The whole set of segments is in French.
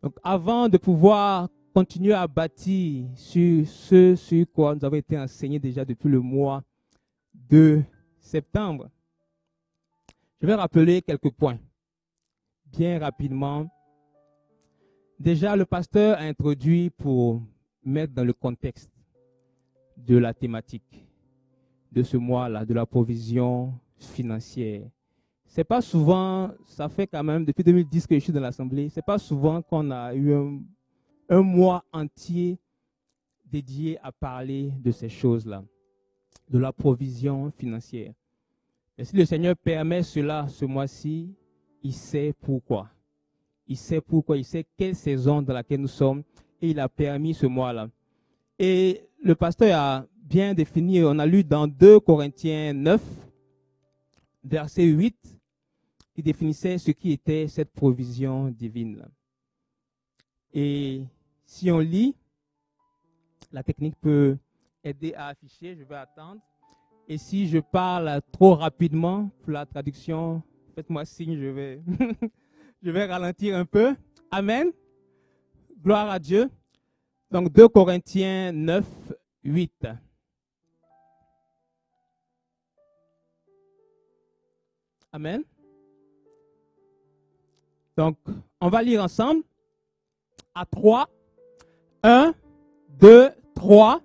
Donc, avant de pouvoir continuer à bâtir sur ce sur quoi nous avons été enseignés déjà depuis le mois de septembre, je vais rappeler quelques points bien rapidement. Déjà, le pasteur a introduit pour mettre dans le contexte de la thématique de ce mois-là, de la provision financière. C'est pas souvent, ça fait quand même depuis 2010 que je suis dans l'Assemblée, c'est pas souvent qu'on a eu un mois entier dédié à parler de ces choses-là, de la provision financière. Et si le Seigneur permet cela ce mois-ci, il sait pourquoi. Il sait pourquoi, il sait quelle saison dans laquelle nous sommes et il a permis ce mois-là. Et le pasteur a bien défini, on a lu dans 2 Corinthiens 9, verset 8, qui définissait ce qui était cette provision divine. Et si on lit, la technique peut aider à afficher, je vais attendre. Et si je parle trop rapidement pour la traduction, faites-moi signe, je vais, je vais ralentir un peu. Amen. Gloire à Dieu. Donc 2 Corinthiens 9, 8. Amen. Donc, on va lire ensemble à 3. 1, 2, 3.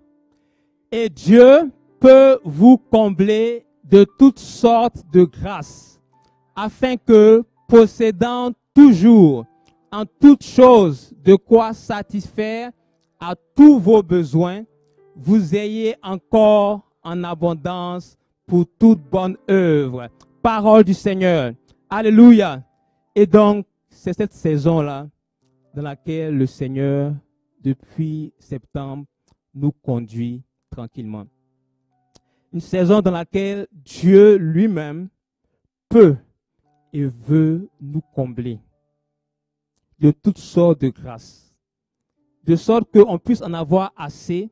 Et Dieu peut vous combler de toutes sortes de grâces, afin que, possédant toujours en toutes choses de quoi satisfaire à tous vos besoins, vous ayez encore en abondance pour toute bonne œuvre. Parole du Seigneur. Alléluia. Et donc, c'est cette saison-là dans laquelle le Seigneur, depuis septembre, nous conduit tranquillement. Une saison dans laquelle Dieu lui-même peut et veut nous combler de toutes sortes de grâces, de sorte qu'on puisse en avoir assez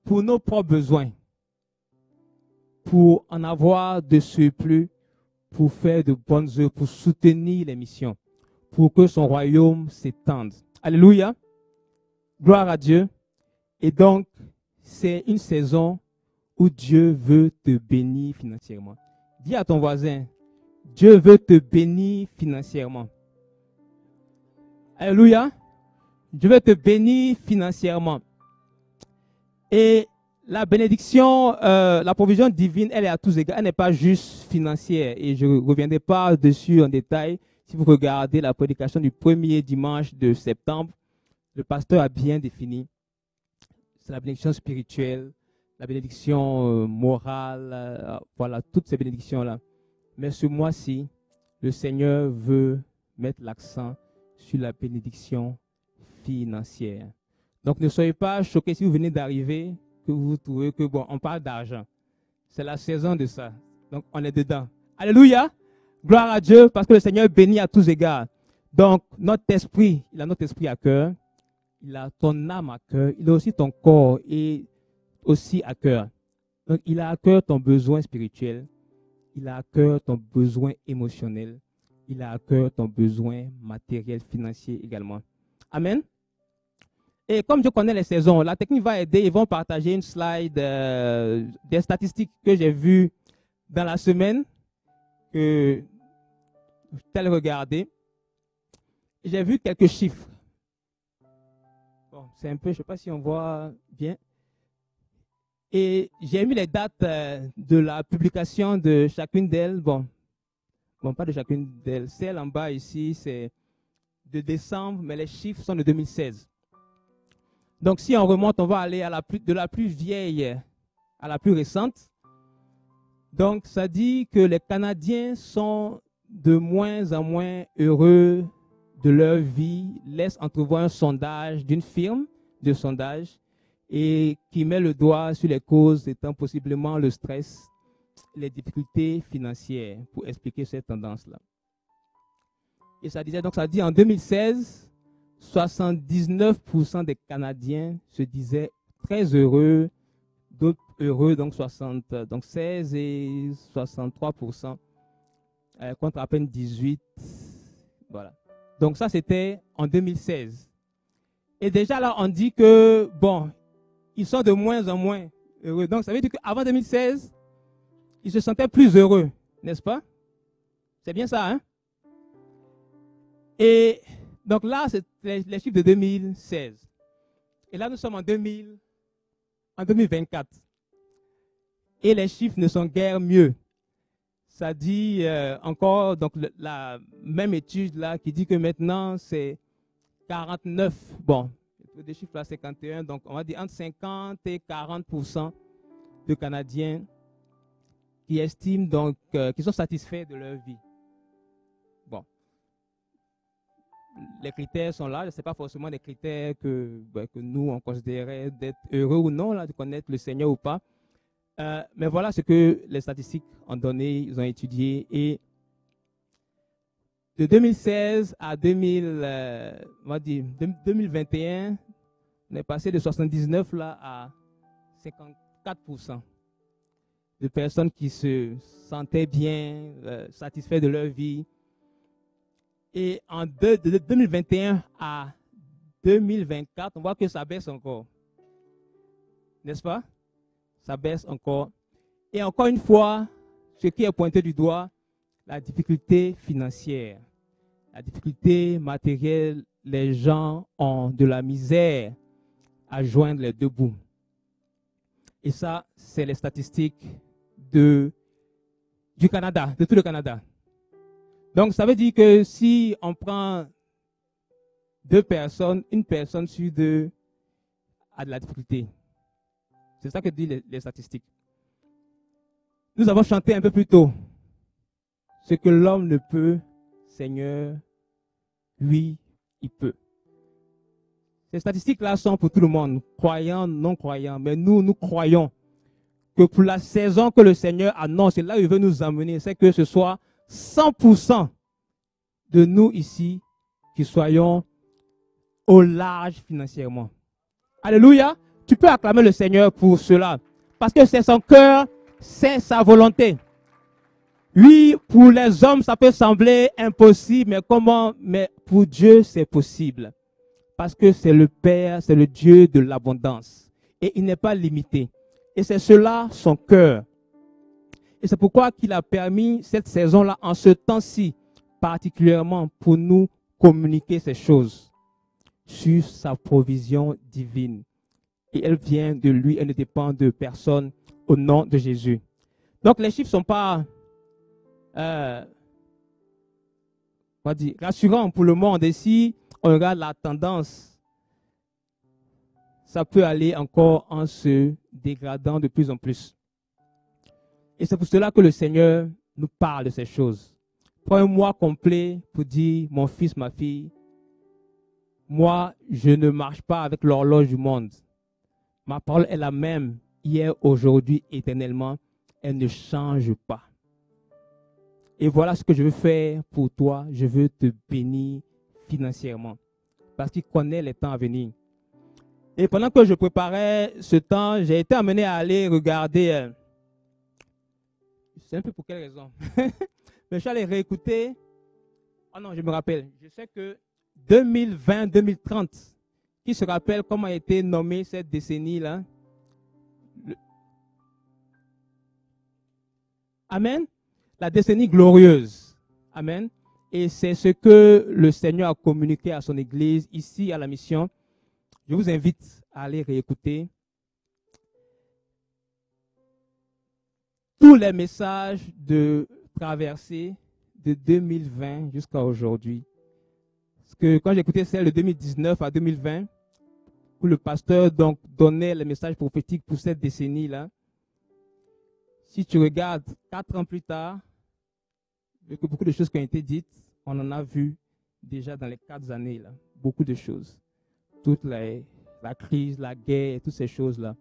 pour nos propres besoins, pour en avoir de surplus, pour faire de bonnes œuvres, pour soutenir les missions, pour que son royaume s'étende. Alléluia. Gloire à Dieu. Et donc, c'est une saison où Dieu veut te bénir financièrement. Dis à ton voisin, Dieu veut te bénir financièrement. Alléluia. Dieu veut te bénir financièrement. Et la bénédiction, la provision divine, elle est à tous égards. Elle n'est pas juste financière. Et je ne reviendrai pas dessus en détail. Si vous regardez la prédication du premier dimanche de septembre, le pasteur a bien défini. C'est la bénédiction spirituelle, la bénédiction morale, voilà, toutes ces bénédictions-là. Mais ce mois-ci, le Seigneur veut mettre l'accent sur la bénédiction financière. Donc ne soyez pas choqués si vous venez d'arriver, que vous trouvez que, bon, on parle d'argent. C'est la saison de ça. Donc on est dedans. Alléluia! Gloire à Dieu, parce que le Seigneur bénit à tous égards. Donc notre esprit, il a notre esprit à cœur. Il a ton âme à cœur, il a aussi ton corps et aussi à cœur. Donc, il a à cœur ton besoin spirituel, il a à cœur ton besoin émotionnel, il a à cœur ton besoin matériel, financier également. Amen. Et comme je connais les saisons, la technique va aider. Ils vont partager une slide des statistiques que j'ai vues dans la semaine, que tel regarder. J'ai vu quelques chiffres. Bon, c'est un peu, je ne sais pas si on voit bien. Et j'ai mis les dates de la publication de chacune d'elles. Bon, pas de chacune d'elles. Celle en bas ici, c'est de décembre, mais les chiffres sont de 2016. Donc, si on remonte, on va aller à de la plus vieille à la plus récente. Donc, ça dit que les Canadiens sont de moins en moins heureux de leur vie, laisse entrevoir un sondage d'une firme de sondage et qui met le doigt sur les causes étant possiblement le stress, les difficultés financières pour expliquer cette tendance-là. Et ça disait, donc ça dit en 2016, 79% des Canadiens se disaient très heureux, d'autres heureux, donc 16 et 63%, contre à peine 18%. Voilà. Donc ça, c'était en 2016. Et déjà là, on dit que, bon, ils sont de moins en moins heureux. Donc ça veut dire qu'avant 2016, ils se sentaient plus heureux, n'est-ce pas? C'est bien ça, hein? Et donc là, c'est les chiffres de 2016. Et là, nous sommes en 2024. Et les chiffres ne sont guère mieux. Ça dit encore, donc la même étude là, qui dit que maintenant, c'est 49. Bon, des chiffres là, 51. Donc, on va dire entre 50 et 40% de Canadiens qui estiment donc, qui sont satisfaits de leur vie. Bon. Les critères sont là. Ce n'est pas forcément des critères que nous, on considérait d'être heureux ou non, là, de connaître le Seigneur ou pas. Mais voilà ce que les statistiques ont donné, ils ont étudié. Et de 2016 à 2021, on est passé de 79 là, à 54% de personnes qui se sentaient bien, satisfaits de leur vie. Et de 2021 à 2024, on voit que ça baisse encore. N'est-ce pas? Ça baisse encore. Et encore une fois, ce qui est pointé du doigt, la difficulté financière, la difficulté matérielle, les gens ont de la misère à joindre les deux bouts. Et ça, c'est les statistiques du Canada, de tout le Canada. Donc, ça veut dire que si on prend deux personnes, une personne sur deux a de la difficulté. C'est ça que disent les statistiques. Nous avons chanté un peu plus tôt. Ce que l'homme ne peut, Seigneur, lui, il peut. Ces statistiques-là sont pour tout le monde, croyants, non-croyants. Mais nous croyons que pour la saison que le Seigneur annonce, et là où il veut nous emmener, c'est que ce soit 100% de nous ici qui soyons au large financièrement. Alléluia. Tu peux acclamer le Seigneur pour cela. Parce que c'est son cœur, c'est sa volonté. Oui, pour les hommes, ça peut sembler impossible, mais pour Dieu, c'est possible. Parce que c'est le Père, c'est le Dieu de l'abondance. Et il n'est pas limité. Et c'est cela son cœur. Et c'est pourquoi qu'il a permis cette saison-là, en ce temps-ci, particulièrement pour nous communiquer ces choses sur sa provision divine. Et elle vient de lui, elle ne dépend de personne au nom de Jésus. Donc les chiffres ne sont pas rassurants pour le monde. Et si on regarde la tendance, ça peut aller encore en se dégradant de plus en plus. Et c'est pour cela que le Seigneur nous parle de ces choses. Prends un mois complet pour dire, mon fils, ma fille, moi, je ne marche pas avec l'horloge du monde. Ma parole est la même hier, aujourd'hui, éternellement. Elle ne change pas. Et voilà ce que je veux faire pour toi. Je veux te bénir financièrement. Parce qu'il connaît les temps à venir. Et pendant que je préparais ce temps, j'ai été amené à aller regarder. C'est un peu pour quelle raison? Mais je suis allé réécouter. Ah non, je me rappelle. Je sais que 2020-2030, qui se rappelle comment a été nommée cette décennie-là? Amen. La décennie glorieuse. Amen. Et c'est ce que le Seigneur a communiqué à son Église ici à la mission. Je vous invite à aller réécouter tous les messages de traversée de 2020 jusqu'à aujourd'hui. Parce que quand j'écoutais celle de 2019 à 2020, où le pasteur donc donnait les messages prophétiques pour cette décennie-là, si tu regardes 4 ans plus tard, que beaucoup de choses qui ont été dites, on en a vu déjà dans les 4 années là, beaucoup de choses. Toute la crise, la guerre, toutes ces choses-là,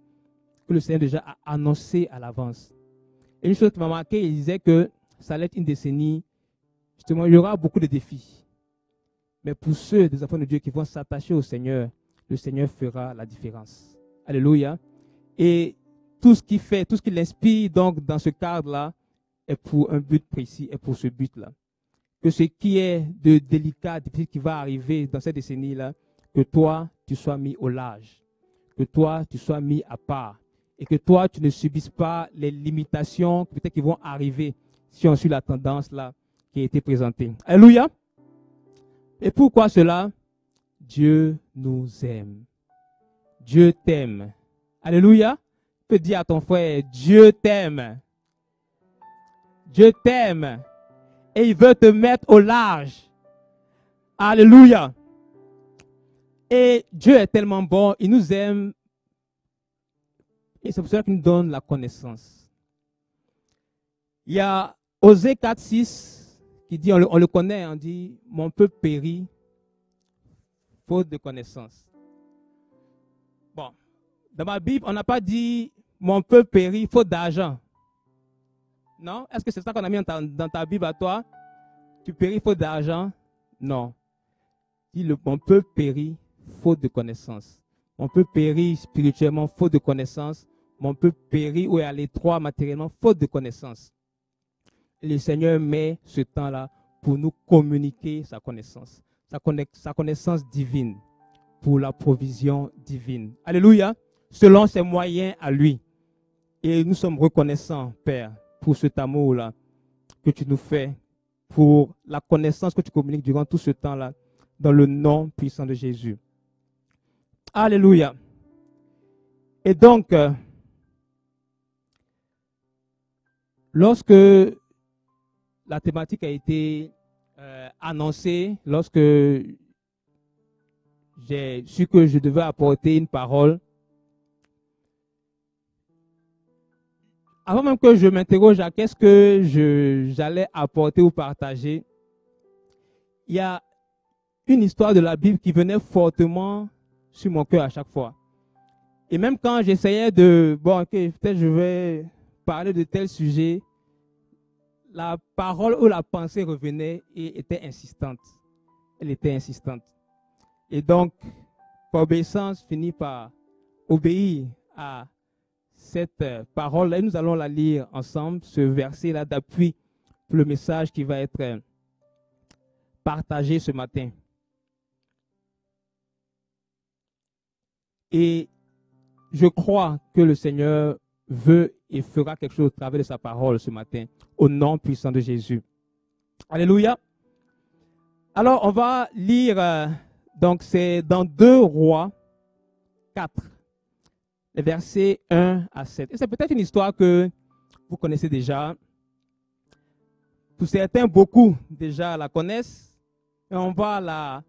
que le Seigneur déjà a annoncé à l'avance. Et une chose qui m'a marqué, il disait que ça allait être une décennie, justement, il y aura beaucoup de défis. Mais pour ceux des enfants de Dieu qui vont s'attacher au Seigneur, le Seigneur fera la différence. Alléluia. Et tout ce qu'il inspire donc dans ce cadre-là est pour un but précis, est pour ce but-là. que ce qui est de délicat, difficile qui va arriver dans cette décennie-là, que toi, tu sois mis au large, que toi, tu sois mis à part, et que toi, tu ne subisses pas les limitations peut-être qui vont arriver si on suit la tendance là qui a été présentée. Alléluia. Et pourquoi cela? Dieu nous aime. Dieu t'aime. Alléluia. Tu peux dire à ton frère, Dieu t'aime. Dieu t'aime. Et il veut te mettre au large. Alléluia. Et Dieu est tellement bon, il nous aime. Et c'est pour cela qu'il nous donne la connaissance. Il y a Osée 4:6 qui dit, on le connaît, on dit, mon peuple périt faute de connaissance. Bon, dans ma Bible, on n'a pas dit, mon peuple périt faute d'argent. Non? Est-ce que c'est ça qu'on a mis dans ta Bible à toi? Tu péris faute d'argent? Non. Dit, mon peuple périt faute de connaissance. Mon peuple périt spirituellement faute de connaissance. Mon peuple périt ou est à l'étroit matériellement faute de connaissance. Le Seigneur met ce temps-là pour nous communiquer sa connaissance. Sa connaissance divine pour la provision divine. Alléluia. Selon ses moyens à lui. Et nous sommes reconnaissants, Père, pour cet amour-là que tu nous fais, pour la connaissance que tu communiques durant tout ce temps-là, dans le nom puissant de Jésus. Alléluia. Et donc, lorsque la thématique a été annoncée, lorsque j'ai su que je devais apporter une parole, avant même que je m'interroge à qu'est-ce que j'allais apporter ou partager, il y a une histoire de la Bible qui venait fortement sur mon cœur à chaque fois. Et même quand j'essayais peut-être je vais parler de tel sujet, la parole ou la pensée revenait et était insistante. Elle était insistante. Et donc, par obéissance, finis par obéir à cette parole. Et nous allons la lire ensemble, ce verset-là d'appui pour le message qui va être partagé ce matin. Et je crois que le Seigneur veut et fera quelque chose au travers de sa parole ce matin, au nom puissant de Jésus. Alléluia. Alors, on va lire, donc c'est dans 2 Rois 4, les versets 1 à 7. Et c'est peut-être une histoire que vous connaissez déjà. Pour certains, beaucoup déjà la connaissent. Et on va la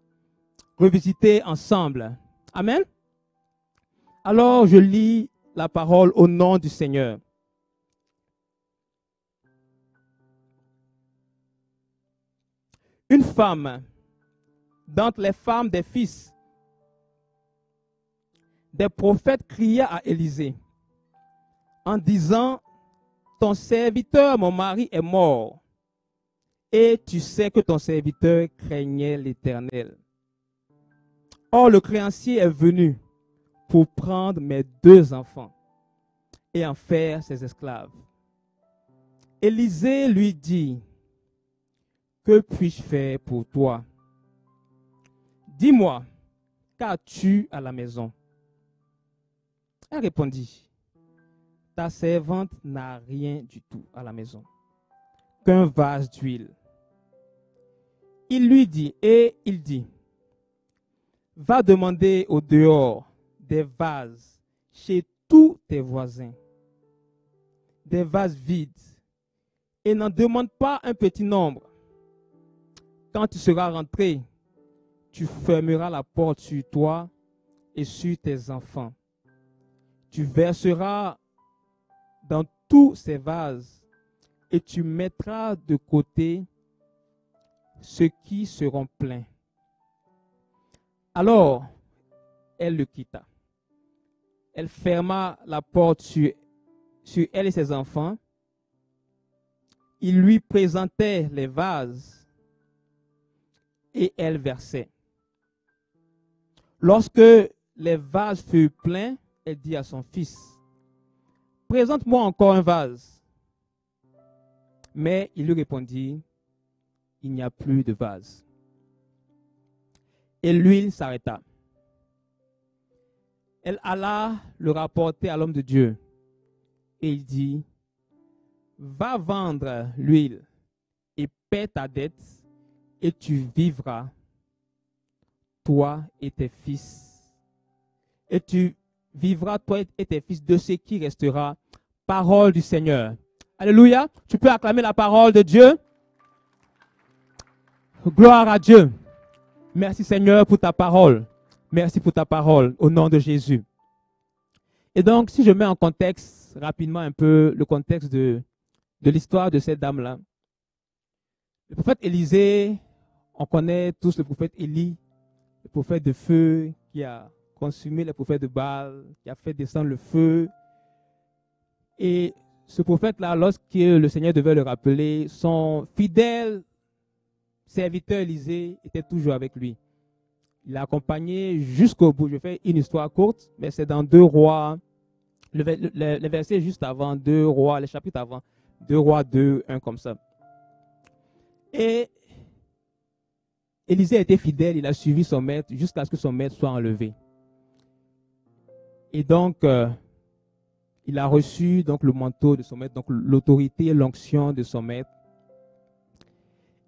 revisiter ensemble. Amen. Alors, je lis la parole au nom du Seigneur. Une femme, d'entre les femmes des fils des prophètes, cria à Élisée en disant, ton serviteur, mon mari, est mort. Et tu sais que ton serviteur craignait l'Éternel. Or, le créancier est venu pour prendre mes 2 enfants et en faire ses esclaves. Élisée lui dit, que puis-je faire pour toi? Dis-moi, qu'as-tu à la maison? Elle répondit, ta servante n'a rien du tout à la maison, qu'un vase d'huile. Il lui dit, va demander au dehors des vases chez tous tes voisins, des vases vides, et n'en demande pas un petit nombre. Quand tu seras rentré, tu fermeras la porte sur toi et sur tes enfants. Tu verseras dans tous ces vases et tu mettras de côté ceux qui seront pleins. Alors, elle le quitta. Elle ferma la porte sur elle et ses enfants. Il lui présentait les vases et elle versait. Lorsque les vases furent pleins, elle dit à son fils, présente-moi encore un vase. Mais il lui répondit, il n'y a plus de vase. Et l'huile s'arrêta. Elle alla le rapporter à l'homme de Dieu. Et il dit, va vendre l'huile et paie ta dette et tu vivras, toi et tes fils. Et tu vivras, toi et tes fils, de ce qui restera. Parole du Seigneur. Alléluia. Tu peux acclamer la parole de Dieu. Gloire à Dieu. Merci Seigneur pour ta parole. Merci pour ta parole au nom de Jésus. Et donc, si je mets en contexte rapidement un peu le contexte de l'histoire de cette dame-là. Le prophète Élisée, on connaît tous le prophète Élie, le prophète de feu qui a consumé le prophète de Baal, qui a fait descendre le feu. Et ce prophète-là, lorsque le Seigneur devait le rappeler, son fidèle serviteur Élisée était toujours avec lui. Il l'a accompagné jusqu'au bout. Je fais une histoire courte, mais c'est dans 2 Rois, le verset juste avant, 2 Rois, le chapitre avant, 2 Rois 2, 1 comme ça. Et Élisée était fidèle, il a suivi son maître jusqu'à ce que son maître soit enlevé. Et donc, il a reçu donc le manteau de son maître, donc l'autorité et l'onction de son maître.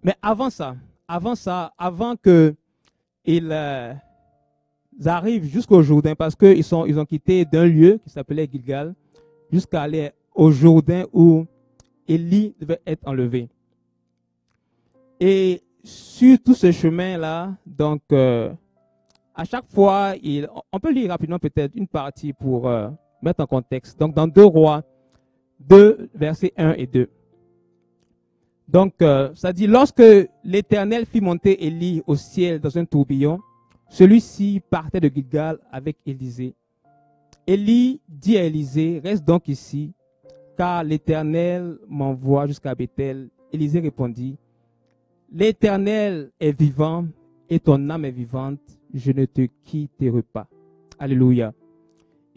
Mais avant qu'ils arrivent jusqu'au Jourdain, parce qu'ils ont quitté d'un lieu qui s'appelait Gilgal, jusqu'à aller au Jourdain où Élie devait être enlevé. Et sur tout ce chemin-là, donc, à chaque fois, on peut lire rapidement peut-être une partie pour mettre en contexte. Donc, dans 2 Rois 2, versets 1 et 2. Donc, ça dit, lorsque l'Éternel fit monter Élie au ciel dans un tourbillon, celui-ci partait de Gilgal avec Élisée. Élie dit à Élisée, reste donc ici, car l'Éternel m'envoie jusqu'à Bethel. Élisée répondit, l'Éternel est vivant et ton âme est vivante, je ne te quitterai pas. Alléluia.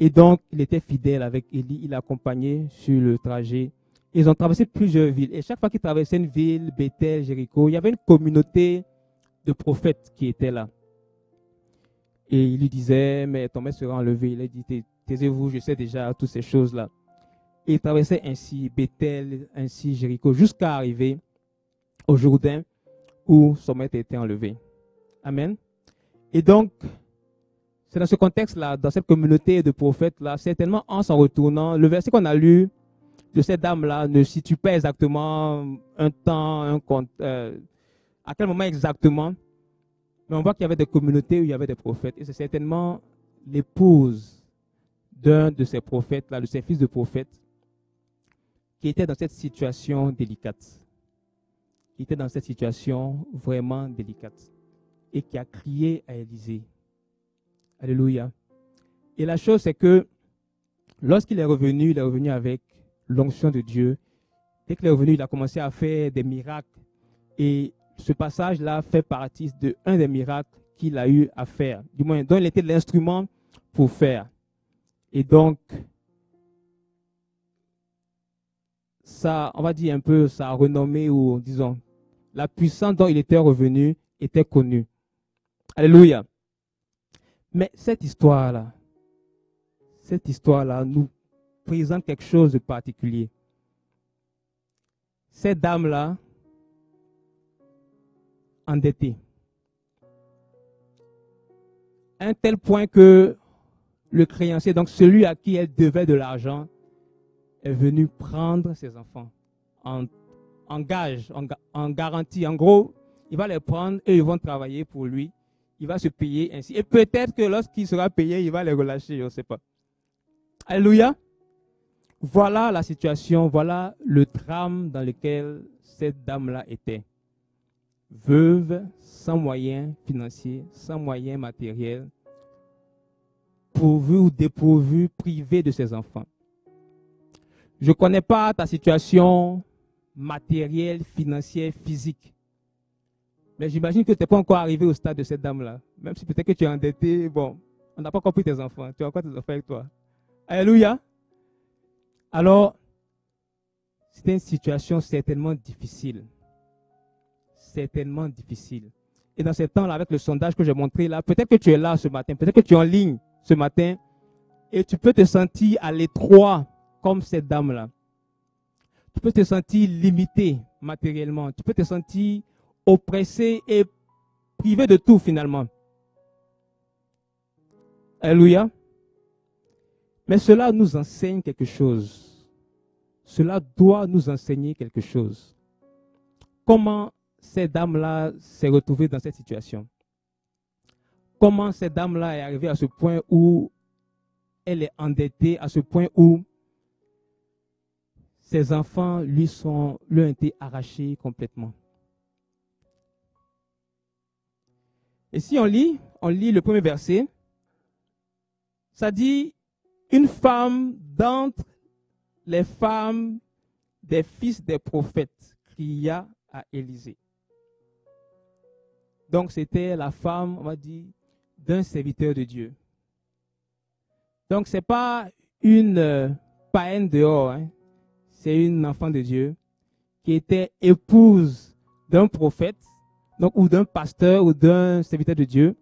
Et donc, il était fidèle avec Élie, il l'accompagnait sur le trajet. Ils ont traversé plusieurs villes. Et chaque fois qu'ils traversaient une ville, Bethel, Jéricho, il y avait une communauté de prophètes qui étaient là. Et il lui disait, mais ton maître sera enlevé. Il a dit, taisez-vous, je sais déjà toutes ces choses-là. Et il traversait ainsi Bethel, ainsi Jéricho, jusqu'à arriver au Jourdain où son maître était enlevé. Amen. Et donc, c'est dans ce contexte-là, dans cette communauté de prophètes-là, certainement en s'en retournant, le verset qu'on a lu de cette dame-là ne situe pas exactement un temps, un compte, à quel moment exactement, mais on voit qu'il y avait des communautés où il y avait des prophètes. Et c'est certainement l'épouse d'un de ces prophètes-là, de ces fils de prophètes, qui était dans cette situation délicate. Qui était dans cette situation vraiment délicate. Et qui a crié à Élisée. Alléluia. Et la chose, c'est que lorsqu'il est revenu, il est revenu avec l'onction de Dieu. Dès qu'il est revenu, il a commencé à faire des miracles. Et ce passage-là fait partie de un des miracles qu'il a eu à faire. Du moins, dont il était l'instrument pour faire. Et donc, ça, on va dire un peu, sa renommée ou, disons, la puissance dont il était revenu était connue. Alléluia. Mais cette histoire-là nous présente quelque chose de particulier. Cette dame-là, endettée, à un tel point que le créancier, donc celui à qui elle devait de l'argent, est venu prendre ses enfants en gage, en garantie. En gros, il va les prendre et ils vont travailler pour lui. Il va se payer ainsi. Et peut-être que lorsqu'il sera payé, il va les relâcher, je ne sais pas. Alléluia. Voilà la situation, voilà le drame dans lequel cette dame-là était. Veuve, sans moyens financiers, sans moyens matériels, pourvue ou dépourvue, privée de ses enfants. Je ne connais pas ta situation matérielle, financière, physique. Mais j'imagine que tu n'es pas encore arrivé au stade de cette dame-là. Même si peut-être que tu es endetté, bon, on n'a pas encore pris tes enfants. Tu as encore tes enfants avec toi. Alléluia. Alors, c'était une situation certainement difficile. certainement difficile. Et dans ces temps-là, avec le sondage que j'ai montré là, peut-être que tu es là ce matin, peut-être que tu es en ligne ce matin, et tu peux te sentir à l'étroit comme cette dame-là. Tu peux te sentir limité matériellement. Tu peux te sentir oppressé et privé de tout finalement. Alléluia. Mais cela nous enseigne quelque chose. Cela doit nous enseigner quelque chose. Comment cette dame-là s'est retrouvée dans cette situation? Comment cette dame-là est arrivée à ce point où elle est endettée, à ce point où ses enfants lui ont été arrachés complètement? Et si on lit le premier verset, ça dit, une femme d'entre les femmes des fils des prophètes cria à Élisée. Donc c'était la femme, on va dire, d'un serviteur de Dieu. Donc ce n'est pas une païenne dehors, hein. C'est une enfant de Dieu qui était épouse d'un prophète, donc, ou d'un pasteur ou d'un serviteur de Dieu.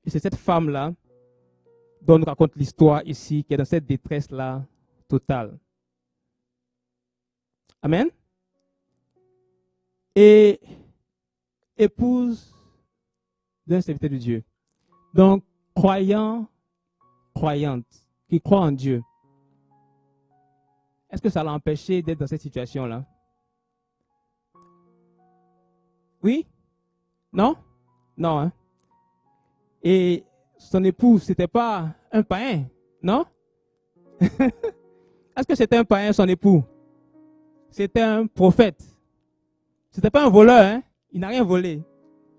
Et c'est cette femme-là dont on nous raconte l'histoire ici, qui est dans cette détresse-là totale. Amen. Et épouse d'un serviteur de Dieu. Donc, croyant, croyante, qui croit en Dieu. Est-ce que ça l'a empêché d'être dans cette situation-là? Oui? Non? Non, hein? Et son époux, c'était pas un païen, non? Est-ce que c'était un païen, son époux? C'était un prophète. C'était pas un voleur, hein? Il n'a rien volé.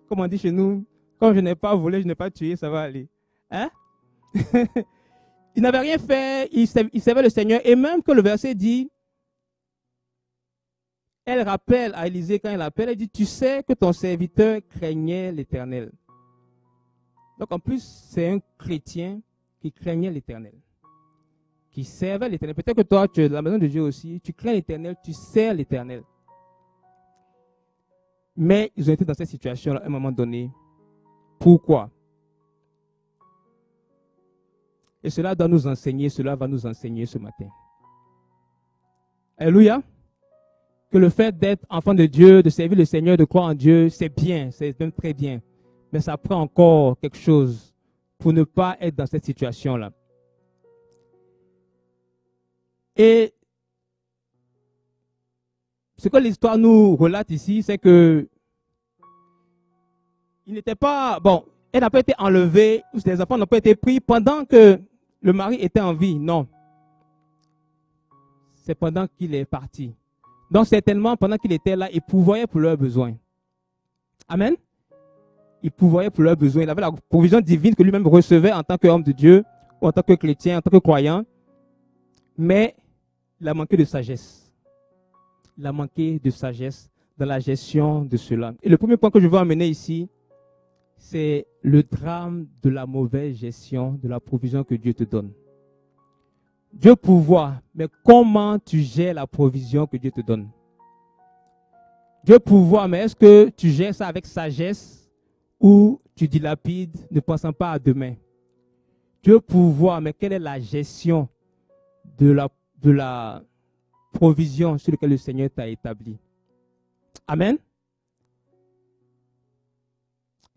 Comme on dit chez nous, comme je n'ai pas volé, je n'ai pas tué, ça va aller. Hein? Il n'avait rien fait, il servait le Seigneur. Et même que le verset dit, elle rappelle à Élisée quand elle appelle, elle dit, tu sais que ton serviteur craignait l'Éternel. Donc en plus, c'est un chrétien qui craignait l'Éternel, qui servait l'Éternel. Peut-être que toi, tu es de la maison de Dieu aussi, tu crains l'Éternel, tu sers l'Éternel. Mais ils ont été dans cette situation-là à un moment donné. Pourquoi? Et cela doit nous enseigner, cela va nous enseigner ce matin. Alléluia. Que le fait d'être enfant de Dieu, de servir le Seigneur, de croire en Dieu, c'est bien, c'est même très bien. Mais ça prend encore quelque chose pour ne pas être dans cette situation-là. Et ce que l'histoire nous relate ici, c'est que il n'était pas, bon, elle n'a pas été enlevée, les enfants n'ont pas été pris pendant que le mari était en vie, non. C'est pendant qu'il est parti. Donc certainement, pendant qu'il était là, il pourvoyait pour leurs besoins. Amen. Il pourvoyait pour leurs besoins. Il avait la provision divine que lui-même recevait en tant qu'homme de Dieu, ou en tant que chrétien, en tant que croyant. Mais il a manqué de sagesse. Il a manqué de sagesse dans la gestion de cela. Et le premier point que je veux amener ici, c'est le drame de la mauvaise gestion de la provision que Dieu te donne. Dieu pourvoit, mais comment tu gères la provision que Dieu te donne? Dieu pourvoit, mais est-ce que tu gères ça avec sagesse ou tu dilapides ne pensant pas à demain? Dieu pourvoit, mais quelle est la gestion de la provision sur laquelle le Seigneur t'a établi? Amen.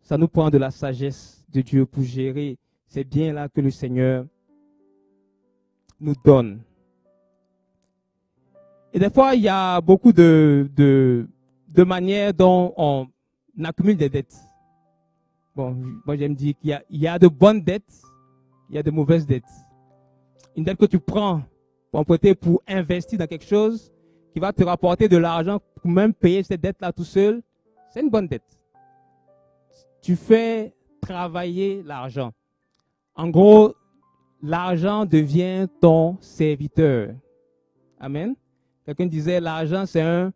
Ça nous prend de la sagesse de Dieu pour gérer ces biens-là que le Seigneur nous donne. Et des fois, il y a beaucoup de manières dont on accumule des dettes. Bon, moi j'aime dire qu'il y a de bonnes dettes, il y a de mauvaises dettes. Une dette que tu prends pour emprunter, pour investir dans quelque chose qui va te rapporter de l'argent pour même payer cette dette-là tout seul, c'est une bonne dette. Tu fais travailler l'argent. En gros, l'argent devient ton serviteur. Amen. Quelqu'un disait, l'argent c'est un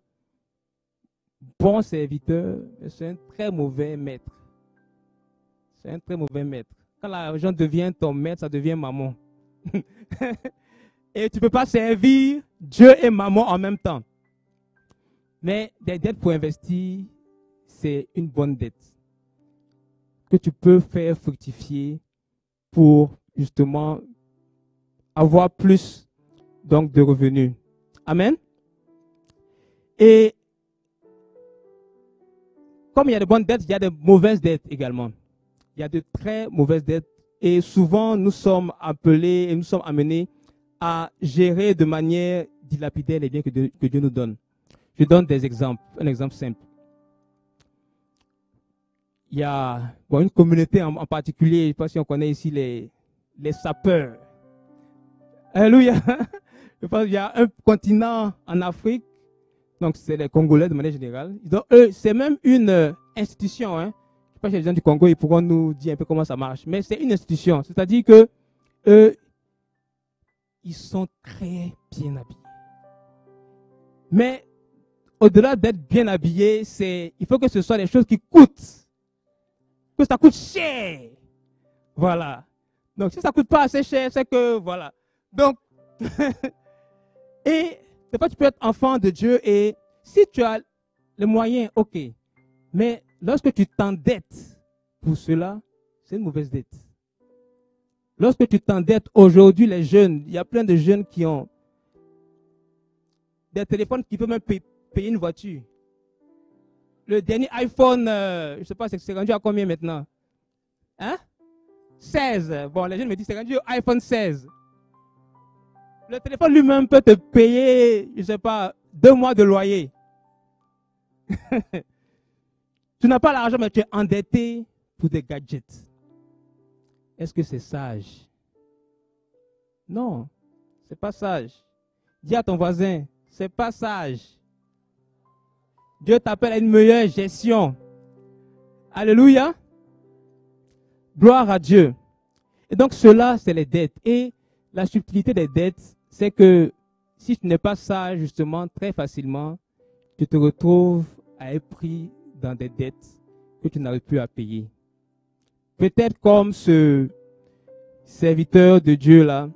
bon serviteur, mais c'est un très mauvais maître. C'est un très mauvais maître. Quand l'argent devient ton maître, ça devient maman. Et tu ne peux pas servir Dieu et maman en même temps. Mais des dettes pour investir, c'est une bonne dette que tu peux faire fructifier pour justement avoir plus donc de revenus. Amen. Et comme il y a de bonnes dettes, il y a de mauvaises dettes également. Il y a de très mauvaises dettes et souvent nous sommes appelés et nous sommes amenés à gérer de manière dilapidaire les biens que Dieu nous donne. Je donne des exemples, un exemple simple. Il y a une communauté en particulier, je ne sais pas si on connaît ici les sapeurs. Alléluia. Je pense qu'il y a un continent en Afrique, donc c'est les Congolais de manière générale. Donc, eux, c'est même une institution. Hein. Je ne sais pas si les gens du Congo, ils pourront nous dire un peu comment ça marche, mais c'est une institution. C'est-à-dire que eux, ils sont très bien habillés. Mais au-delà d'être bien habillés, il faut que ce soit des choses qui coûtent. Que ça coûte cher. Voilà. Donc, si ça ne coûte pas assez cher, c'est que, voilà. Donc, et des fois, tu peux être enfant de Dieu et si tu as les moyens, ok. Mais lorsque tu t'endettes pour cela, c'est une mauvaise dette. Lorsque tu t'endettes, aujourd'hui, les jeunes, il y a plein de jeunes qui ont des téléphones qui peuvent même payer une voiture. Le dernier iPhone, je ne sais pas, c'est rendu à combien maintenant? Hein? 16. Bon, les jeunes me disent, c'est rendu au iPhone 16. Le téléphone lui-même peut te payer, je ne sais pas, 2 mois de loyer. Tu n'as pas l'argent, mais tu es endetté pour des gadgets. Est-ce que c'est sage? Non, ce n'est pas sage. Dis à ton voisin, ce n'est pas sage. Dieu t'appelle à une meilleure gestion. Alléluia. Gloire à Dieu. Et donc cela, c'est les dettes. Et la subtilité des dettes, c'est que si tu n'es pas sage, justement, très facilement, tu te retrouves à être pris dans des dettes que tu n'arrives plus à payer. Peut-être comme ce serviteur de Dieu là,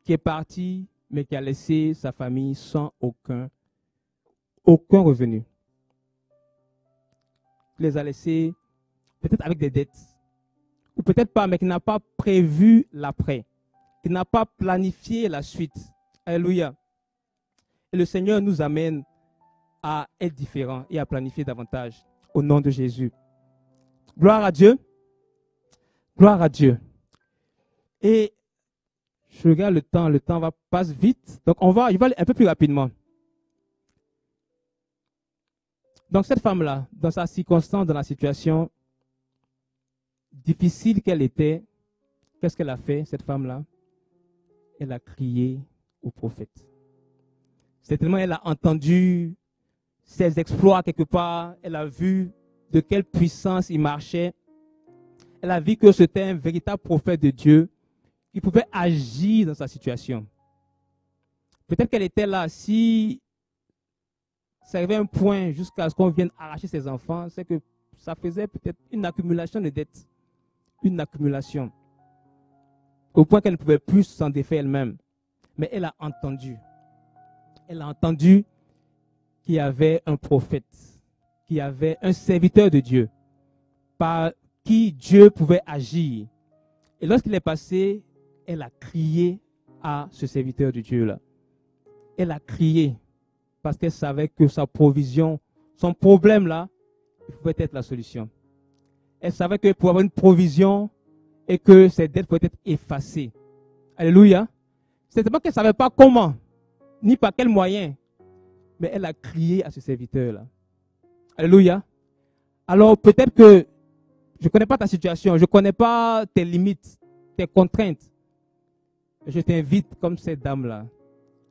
qui est parti, mais qui a laissé sa famille sans aucun revenu. Il les a laissés peut-être avec des dettes, ou peut-être pas, mais qui n'a pas prévu l'après, qui n'a pas planifié la suite. Alléluia. Et le Seigneur nous amène à être différents et à planifier davantage au nom de Jésus. Gloire à Dieu. Gloire à Dieu. Et je regarde le temps passe vite. Donc je vais aller un peu plus rapidement. Donc cette femme-là, dans sa circonstance, dans la situation difficile qu'elle était, qu'est-ce qu'elle a fait, cette femme-là? Elle a crié au prophète. Certainement, elle a entendu ses exploits quelque part, elle a vu de quelle puissance il marchait. Elle a vu que c'était un véritable prophète de Dieu qui pouvait agir dans sa situation. Peut-être qu'elle était là, si ça arrivait à un point jusqu'à ce qu'on vienne arracher ses enfants, c'est que ça faisait peut-être une accumulation de dettes. Une accumulation. Au point qu'elle ne pouvait plus s'en défaire elle-même. Mais elle a entendu. Elle a entendu qu'il y avait un prophète, qu'il y avait un serviteur de Dieu, par qui Dieu pouvait agir. Et lorsqu'il est passé, elle a crié à ce serviteur de Dieu-là. Elle a crié parce qu'elle savait que sa provision, son problème-là, il pouvait être la solution. Elle savait que pour avoir une provision et que ses dettes pouvaient être effacées. Alléluia. C'était pas qu'elle ne savait pas comment, ni par quel moyen, mais elle a crié à ce serviteur-là. Alléluia. Alors peut-être que je ne connais pas ta situation, je ne connais pas tes limites, tes contraintes. Je t'invite, comme cette dame-là,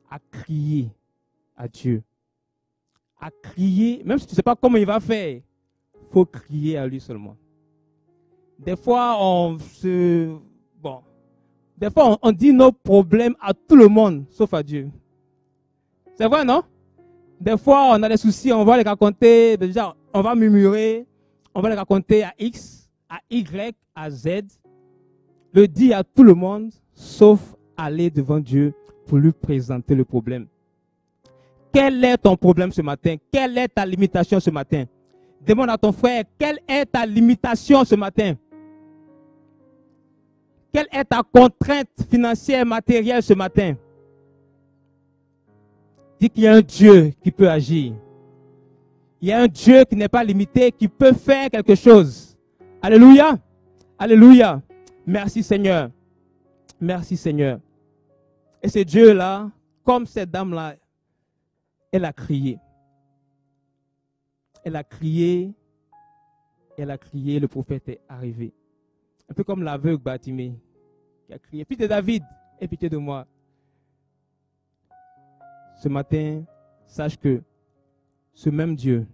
à crier à Dieu. À crier, même si tu ne sais pas comment il va faire, il faut crier à lui seulement. Des fois, on dit nos problèmes à tout le monde, sauf à Dieu. C'est vrai, non? Des fois, on a des soucis, on va les raconter, déjà, on va murmurer, on va les raconter à X, à Y, à Z. Le dire à tout le monde, sauf aller devant Dieu pour lui présenter le problème. Quel est ton problème ce matin? Quelle est ta limitation ce matin? Demande à ton frère, quelle est ta limitation ce matin? Quelle est ta contrainte financière, matérielle ce matin? Dis qu'il y a un Dieu qui peut agir. Il y a un Dieu qui n'est pas limité, qui peut faire quelque chose. Alléluia. Alléluia. Merci Seigneur. Merci Seigneur. Et ce Dieu-là, comme cette dame-là, elle a crié. Elle a crié. Elle a crié, le prophète est arrivé. Un peu comme l'aveugle Bartimée qui a crié, fils de David, aie pitié de moi. Ce matin, sache que ce même Dieu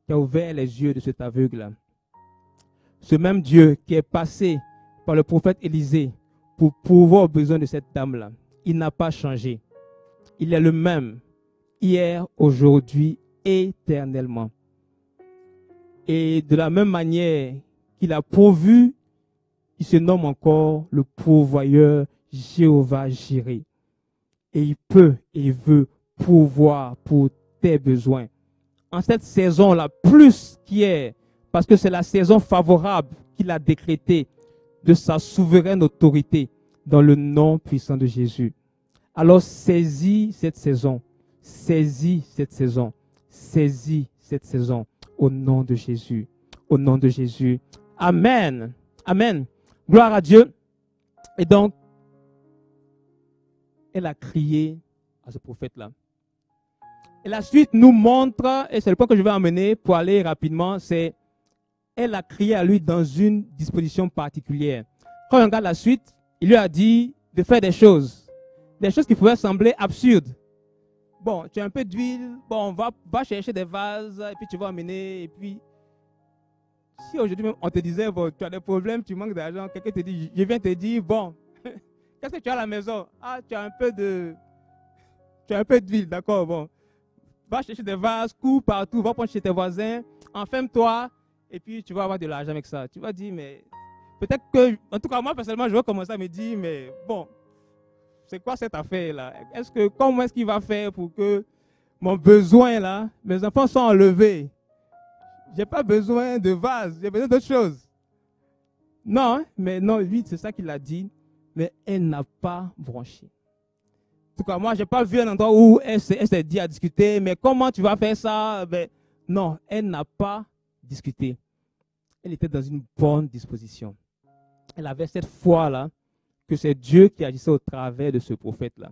qui a ouvert les yeux de cet aveugle-là, ce même Dieu qui est passé par le prophète Élisée pour pourvoir aux besoins de cette dame-là, il n'a pas changé. Il est le même, hier, aujourd'hui, éternellement. Et de la même manière qu'il a pourvu, il se nomme encore le pourvoyeur Jéhovah Jireh. Et il peut et il veut pourvoir pour tes besoins. En cette saison-là, plus qu'hier, parce que c'est la saison favorable qu'il a décrétée de sa souveraine autorité dans le nom puissant de Jésus. Alors saisis cette saison, saisis cette saison, saisis cette saison au nom de Jésus, au nom de Jésus. Amen, amen. Gloire à Dieu. Et donc, elle a crié à ce prophète-là. Et la suite nous montre, et c'est le point que je vais emmener pour aller rapidement, c'est elle a crié à lui dans une disposition particulière. Quand on regarde la suite, il lui a dit de faire des choses qui pouvaient sembler absurdes. Bon, tu as un peu d'huile, bon, va chercher des vases, et puis tu vas emmener, et puis, si aujourd'hui même on te disait, bon, tu as des problèmes, tu manques d'argent, quelqu'un te dit, je viens te dire, bon, qu'est-ce que tu as à la maison? Ah, tu as un peu d'huile, d'accord, bon. Va chercher des vases, cours partout, va prendre chez tes voisins, enferme-toi, et puis tu vas avoir de l'argent avec ça. Tu vas dire, mais peut-être que, en tout cas, moi personnellement, je vais commencer à me dire, mais bon, c'est quoi cette affaire-là? Comment est-ce qu'il va faire pour que mon besoin là, mes enfants sont enlevés? J'ai pas besoin de vase, j'ai besoin d'autre chose. Non, mais non, lui, c'est ça qu'il a dit, mais elle n'a pas branché. En tout cas, moi, je n'ai pas vu un endroit où elle s'est dit à discuter, mais comment tu vas faire ça? Ben, non, elle n'a pas discuté. Elle était dans une bonne disposition. Elle avait cette foi-là, que c'est Dieu qui agissait au travers de ce prophète-là.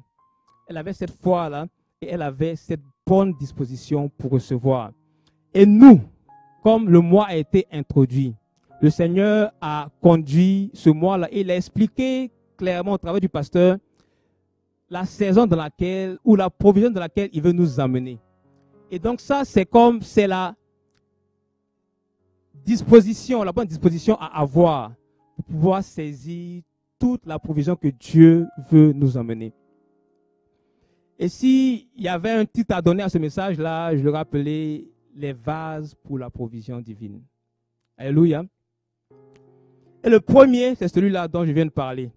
Elle avait cette foi-là et elle avait cette bonne disposition pour recevoir. Et nous, comme le mois a été introduit, le Seigneur a conduit ce mois-là et il a expliqué clairement au travers du pasteur la saison dans laquelle, ou la provision dans laquelle il veut nous amener. Et donc ça, c'est la disposition, la bonne disposition à avoir pour pouvoir saisir toute la provision que Dieu veut nous emmener. Et s'il y avait un titre à donner à ce message-là, je le rappelais, les vases pour la provision divine. Alléluia. Et le premier, c'est celui-là dont je viens de parler.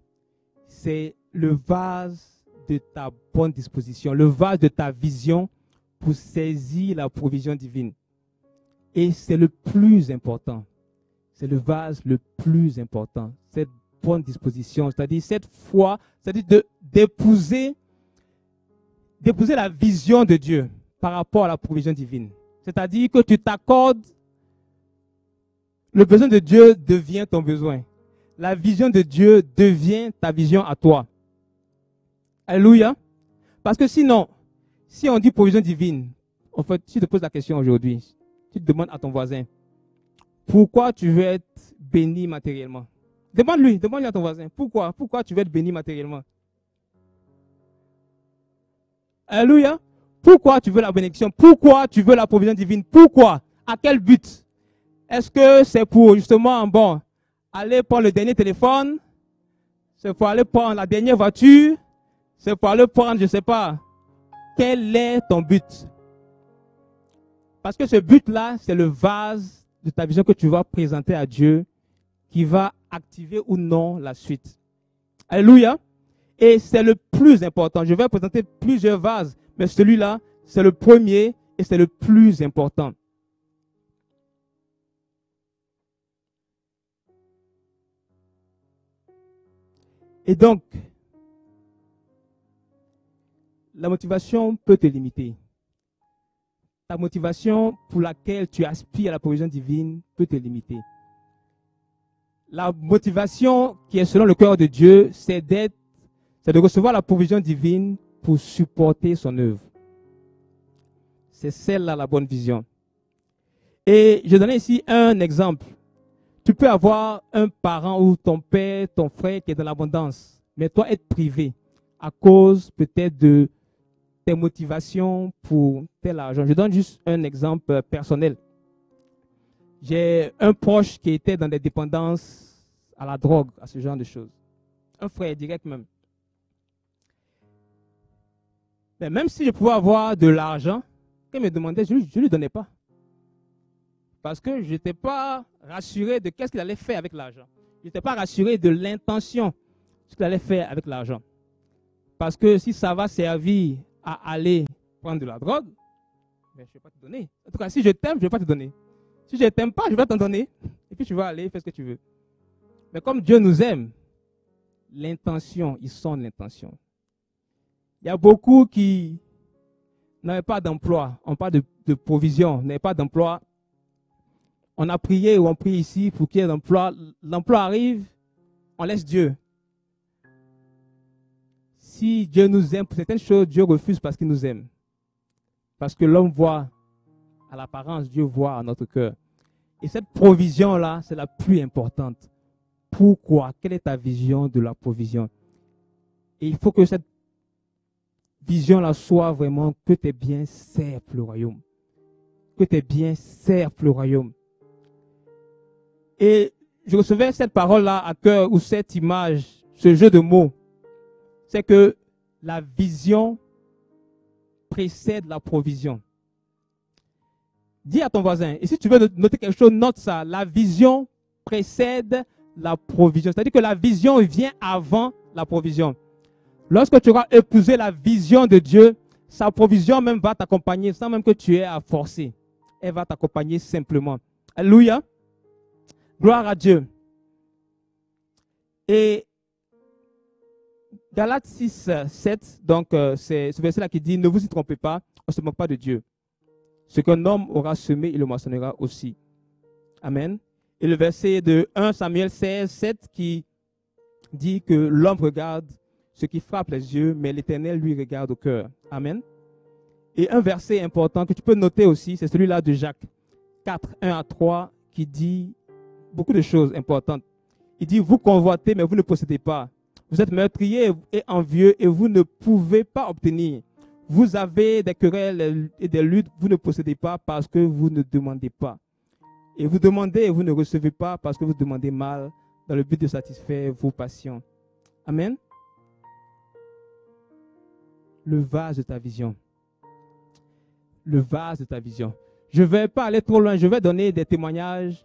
C'est le vase de ta bonne disposition, le vase de ta vision pour saisir la provision divine. Et c'est le plus important. C'est le vase le plus important. Cette bonne disposition, c'est-à-dire cette foi, c'est-à-dire d'épouser la vision de Dieu par rapport à la provision divine. C'est-à-dire que tu t'accordes, le besoin de Dieu devient ton besoin. La vision de Dieu devient ta vision à toi. Alléluia. Parce que sinon, si on dit provision divine, en fait, si tu te poses la question aujourd'hui, tu te demandes à ton voisin, pourquoi tu veux être béni matériellement? Demande-lui à ton voisin, pourquoi tu veux être béni matériellement? Alléluia. Pourquoi tu veux la bénédiction? Pourquoi tu veux la provision divine? Pourquoi? À quel but? Est-ce que c'est pour justement, bon, aller prendre le dernier téléphone? C'est pour aller prendre la dernière voiture? C'est pour aller prendre, je ne sais pas. Quel est ton but? Parce que ce but-là, c'est le vase de ta vision que tu vas présenter à Dieu qui va activer ou non la suite. Alléluia. Et c'est le plus important. Je vais présenter plusieurs vases, mais celui-là, C'est le premier et c'est le plus important. Et donc, la motivation peut te limiter. Ta motivation pour laquelle tu aspires à la provision divine peut te limiter. La motivation qui est selon le cœur de Dieu, c'est de recevoir la provision divine pour supporter son œuvre. C'est celle-là la bonne vision. Et je donne ici un exemple. Tu peux avoir un parent ou ton père, ton frère qui est dans l'abondance, mais toi être privé à cause peut-être de tes motivations pour tel argent. Je donne juste un exemple personnel. J'ai un proche qui était dans des dépendances à la drogue, à ce genre de choses. Un frère direct même. Mais même si je pouvais avoir de l'argent, quand il me demandait, je ne lui donnais pas. Parce que je n'étais pas rassuré de qu'est-ce qu'il allait faire avec l'argent. Je n'étais pas rassuré de l'intention, ce qu'il allait faire avec l'argent. Parce que si ça va servir à aller prendre de la drogue, mais je ne vais pas te donner. En tout cas, si je t'aime, je ne vais pas te donner. Si je ne t'aime pas, je vais t'en donner. Et puis tu vas aller, fais ce que tu veux. Mais comme Dieu nous aime, l'intention, ils sont l'intention. Il y a beaucoup qui n'avaient pas d'emploi. On parle de provision, n'avaient pas d'emploi. On a prié ou on prie ici pour qu'il y ait l'emploi. L'emploi arrive, on laisse Dieu. Si Dieu nous aime pour certaines choses, Dieu refuse parce qu'il nous aime. Parce que l'homme voit à l'apparence, Dieu voit à notre cœur. Et cette provision-là, c'est la plus importante. Pourquoi? Quelle est ta vision de la provision? Et il faut que cette vision-là soit vraiment que tes biens servent le royaume. Que tes biens servent le royaume. Et je recevais cette parole-là à cœur, ou cette image, ce jeu de mots. C'est que la vision précède la provision. Dis à ton voisin, et si tu veux noter quelque chose, note ça. La vision précède la provision. C'est-à-dire que la vision vient avant la provision. Lorsque tu auras épousé la vision de Dieu, sa provision même va t'accompagner sans même que tu aies à forcer. Elle va t'accompagner simplement. Alléluia. Gloire à Dieu. Et Galates 6, 7, donc c'est ce verset-là qui dit, ne vous y trompez pas, on ne se moque pas de Dieu. Ce qu'un homme aura semé, il le moissonnera aussi. Amen. Et le verset de 1 Samuel 16, 7 qui dit que l'homme regarde ce qui frappe les yeux, mais l'Éternel lui regarde au cœur. Amen. Et un verset important que tu peux noter aussi, c'est celui-là de Jacques 4, 1 à 3, qui dit beaucoup de choses importantes. Il dit, vous convoitez, mais vous ne possédez pas. Vous êtes meurtriers et envieux et vous ne pouvez pas obtenir. Vous avez des querelles et des luttes, vous ne possédez pas parce que vous ne demandez pas. Et vous demandez et vous ne recevez pas parce que vous demandez mal dans le but de satisfaire vos passions. Amen. Le vase de ta vision. Le vase de ta vision. Je ne vais pas aller trop loin, je vais donner des témoignages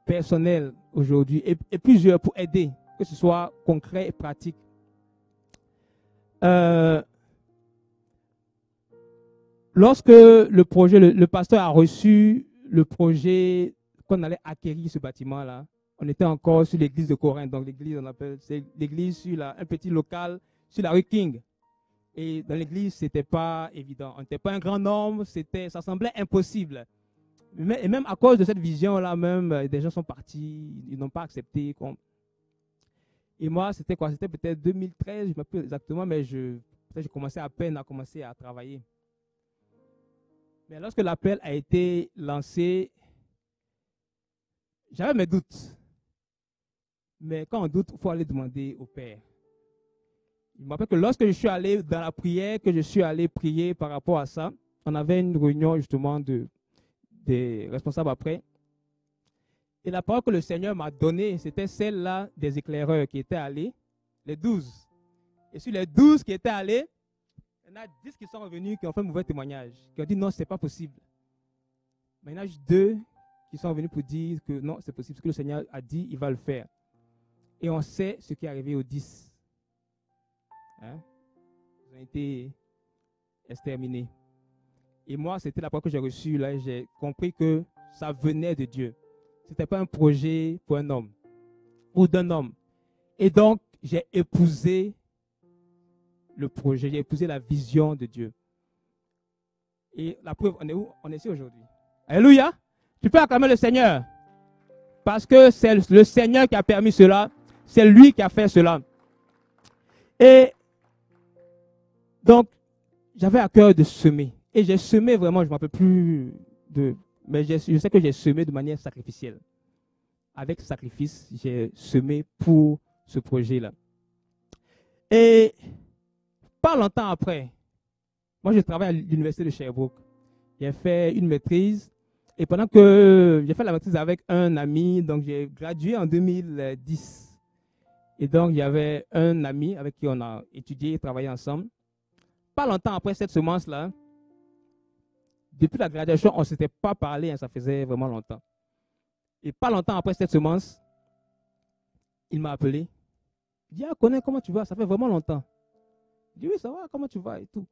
personnels aujourd'hui et plusieurs pour aider, que ce soit concret et pratique. Lorsque le pasteur a reçu le projet qu'on allait acquérir ce bâtiment-là, on était encore sur l'église de Corinthe, donc l'église, on appelle, c'est l'église sur un petit local sur la rue King. Et dans l'église, ce n'était pas évident. On n'était pas un grand nombre, ça semblait impossible. Et même à cause de cette vision-là, même, des gens sont partis, ils n'ont pas accepté. Et moi, c'était quoi? C'était peut-être 2013, je ne me rappelle exactement, mais je commençais à peine à travailler. Mais lorsque l'appel a été lancé, j'avais mes doutes. Mais quand on doute, il faut aller demander au Père. Je me rappelle que lorsque je suis allé dans la prière, que je suis allé prier par rapport à ça, on avait une réunion justement des responsables après. Et la parole que le Seigneur m'a donnée, c'était celle-là des éclaireurs qui étaient allés, les 12. Et sur les 12 qui étaient allés, il y en a 10 qui sont revenus, qui ont fait un mauvais témoignage, qui ont dit non, ce n'est pas possible. Mais il y en a juste 2 qui sont venus pour dire que non, c'est possible. Ce que le Seigneur a dit, il va le faire. Et on sait ce qui est arrivé aux 10. Hein? Ils ont été exterminés. Et moi, c'était la parole que j'ai reçue. Là, j'ai compris que ça venait de Dieu. Ce n'était pas un projet pour un homme ou d'un homme. Et donc, j'ai épousé le projet, j'ai épousé la vision de Dieu. Et la preuve, on est où? On est ici aujourd'hui. Alléluia. Tu peux acclamer le Seigneur. Parce que c'est le Seigneur qui a permis cela. C'est lui qui a fait cela. Et donc, j'avais à cœur de semer. Et j'ai semé vraiment, je ne me rappelle plus mais je sais que j'ai semé de manière sacrificielle. Avec sacrifice, j'ai semé pour ce projet-là. Et pas longtemps après, moi je travaille à l'université de Sherbrooke. J'ai fait une maîtrise. Et pendant que j'ai fait la maîtrise avec un ami, donc j'ai gradué en 2010. Et donc il y avait un ami avec qui on a étudié et travaillé ensemble. Pas longtemps après cette semence-là, depuis la graduation, on ne s'était pas parlé, hein, ça faisait vraiment longtemps. Et pas longtemps après cette semence, il m'a appelé. Il dit, ah, connais, comment tu vas? Ça fait vraiment longtemps. Je dis, oui, ça va, comment tu vas et tout.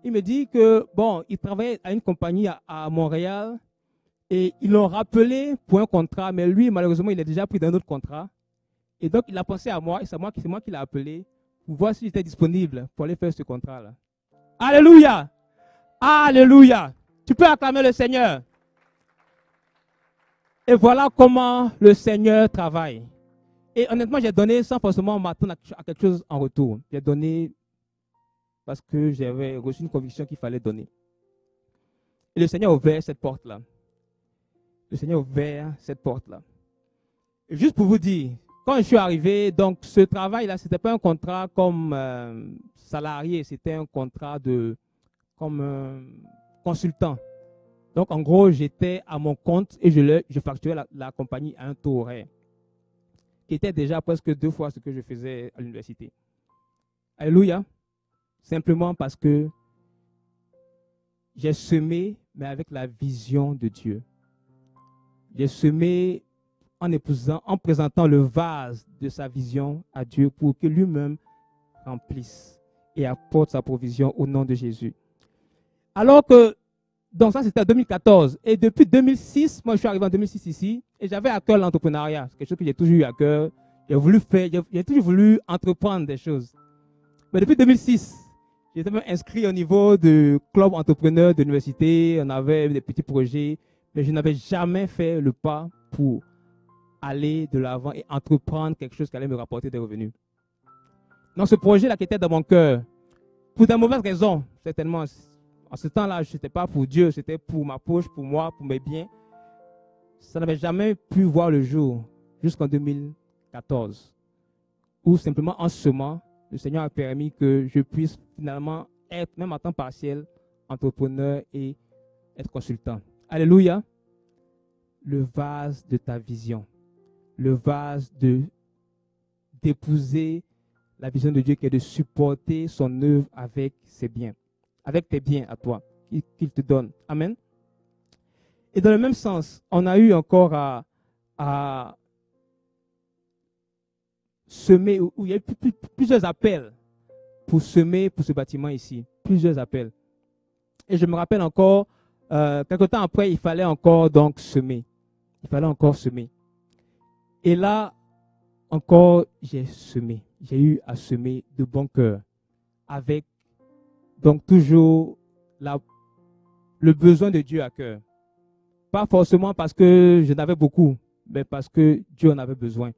Il me dit que, bon, il travaillait à une compagnie à Montréal et ils l'ont rappelé pour un contrat, mais lui, malheureusement, il a déjà pris d'un autre contrat. Et donc, il a pensé à moi et c'est moi qui l'ai appelé pour voir si j'étais disponible pour aller faire ce contrat-là. Alléluia! Alléluia! Tu peux acclamer le Seigneur. Et voilà comment le Seigneur travaille. Et honnêtement, j'ai donné sans forcément m'attendre à quelque chose en retour. J'ai donné parce que j'avais reçu une conviction qu'il fallait donner. Et le Seigneur a ouvert cette porte-là. Le Seigneur a ouvert cette porte-là. Et juste pour vous dire, quand je suis arrivé, donc ce travail-là, ce n'était pas un contrat comme salarié, c'était un contrat comme consultant. Donc en gros, j'étais à mon compte et je facturais la compagnie à un taux horaire, qui était déjà presque 2 fois ce que je faisais à l'université. Alléluia. Simplement parce que j'ai semé, mais avec la vision de Dieu. J'ai semé en présentant le vase de sa vision à Dieu pour que lui-même remplisse et apporte sa provision au nom de Jésus. Alors que, donc ça c'était en 2014. Et depuis 2006, moi je suis arrivé en 2006 ici, et j'avais à cœur l'entrepreneuriat. C'est quelque chose que j'ai toujours eu à cœur. J'ai toujours voulu entreprendre des choses. Mais depuis 2006, j'étais même inscrit au niveau du club entrepreneur de l'université. On avait des petits projets, mais je n'avais jamais fait le pas pour aller de l'avant et entreprendre quelque chose qui allait me rapporter des revenus. Donc ce projet-là qui était dans mon cœur, pour de mauvaises raisons, certainement. En ce temps-là, ce n'était pas pour Dieu, c'était pour ma poche, pour moi, pour mes biens. Ça n'avait jamais pu voir le jour jusqu'en 2014, où simplement en semant, le Seigneur a permis que je puisse finalement être, même à temps partiel, entrepreneur et être consultant. Alléluia. Le vase de ta vision. Le vase d'épouser la vision de Dieu qui est de supporter son œuvre avec ses biens. Avec tes biens à toi, qu'il te donne. Amen. Et dans le même sens, on a eu encore à semer, où il y a eu plusieurs appels pour semer pour ce bâtiment ici. Plusieurs appels. Et je me rappelle encore, quelque temps après, il fallait encore donc semer. Il fallait encore semer. Et là, encore, j'ai semé. J'ai eu à semer de bon cœur. Avec, donc, toujours le besoin de Dieu à cœur. Pas forcément parce que je n'avais beaucoup, mais parce que Dieu en avait besoin.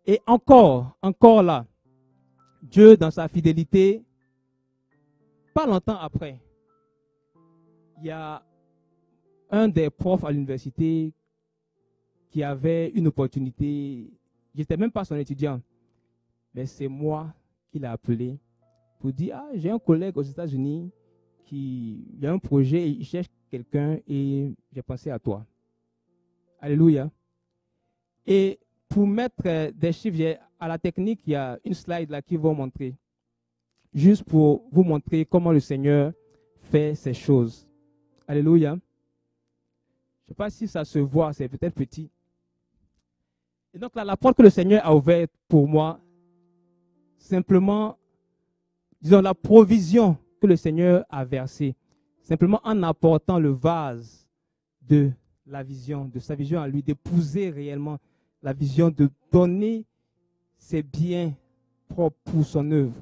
Et encore là, Dieu, dans sa fidélité, pas longtemps après, il y a un des profs à l'université qui avait une opportunité. Je n'étais même pas son étudiant, mais c'est moi qui l'ai appelé pour dire, ah, j'ai un collègue aux États-Unis il y a un projet, il cherche quelqu'un et j'ai pensé à toi. Alléluia. Et pour mettre des chiffres, à la technique, il y a une slide là qui va montrer. Juste pour vous montrer comment le Seigneur fait ces choses. Alléluia. Je ne sais pas si ça se voit, c'est peut-être petit. Et donc là, la porte que le Seigneur a ouverte pour moi, simplement, disons, la provision que le Seigneur a versée, simplement en apportant le vase de la vision, de sa vision à lui, d'épouser réellement la vision, de donner ses biens propres pour son œuvre.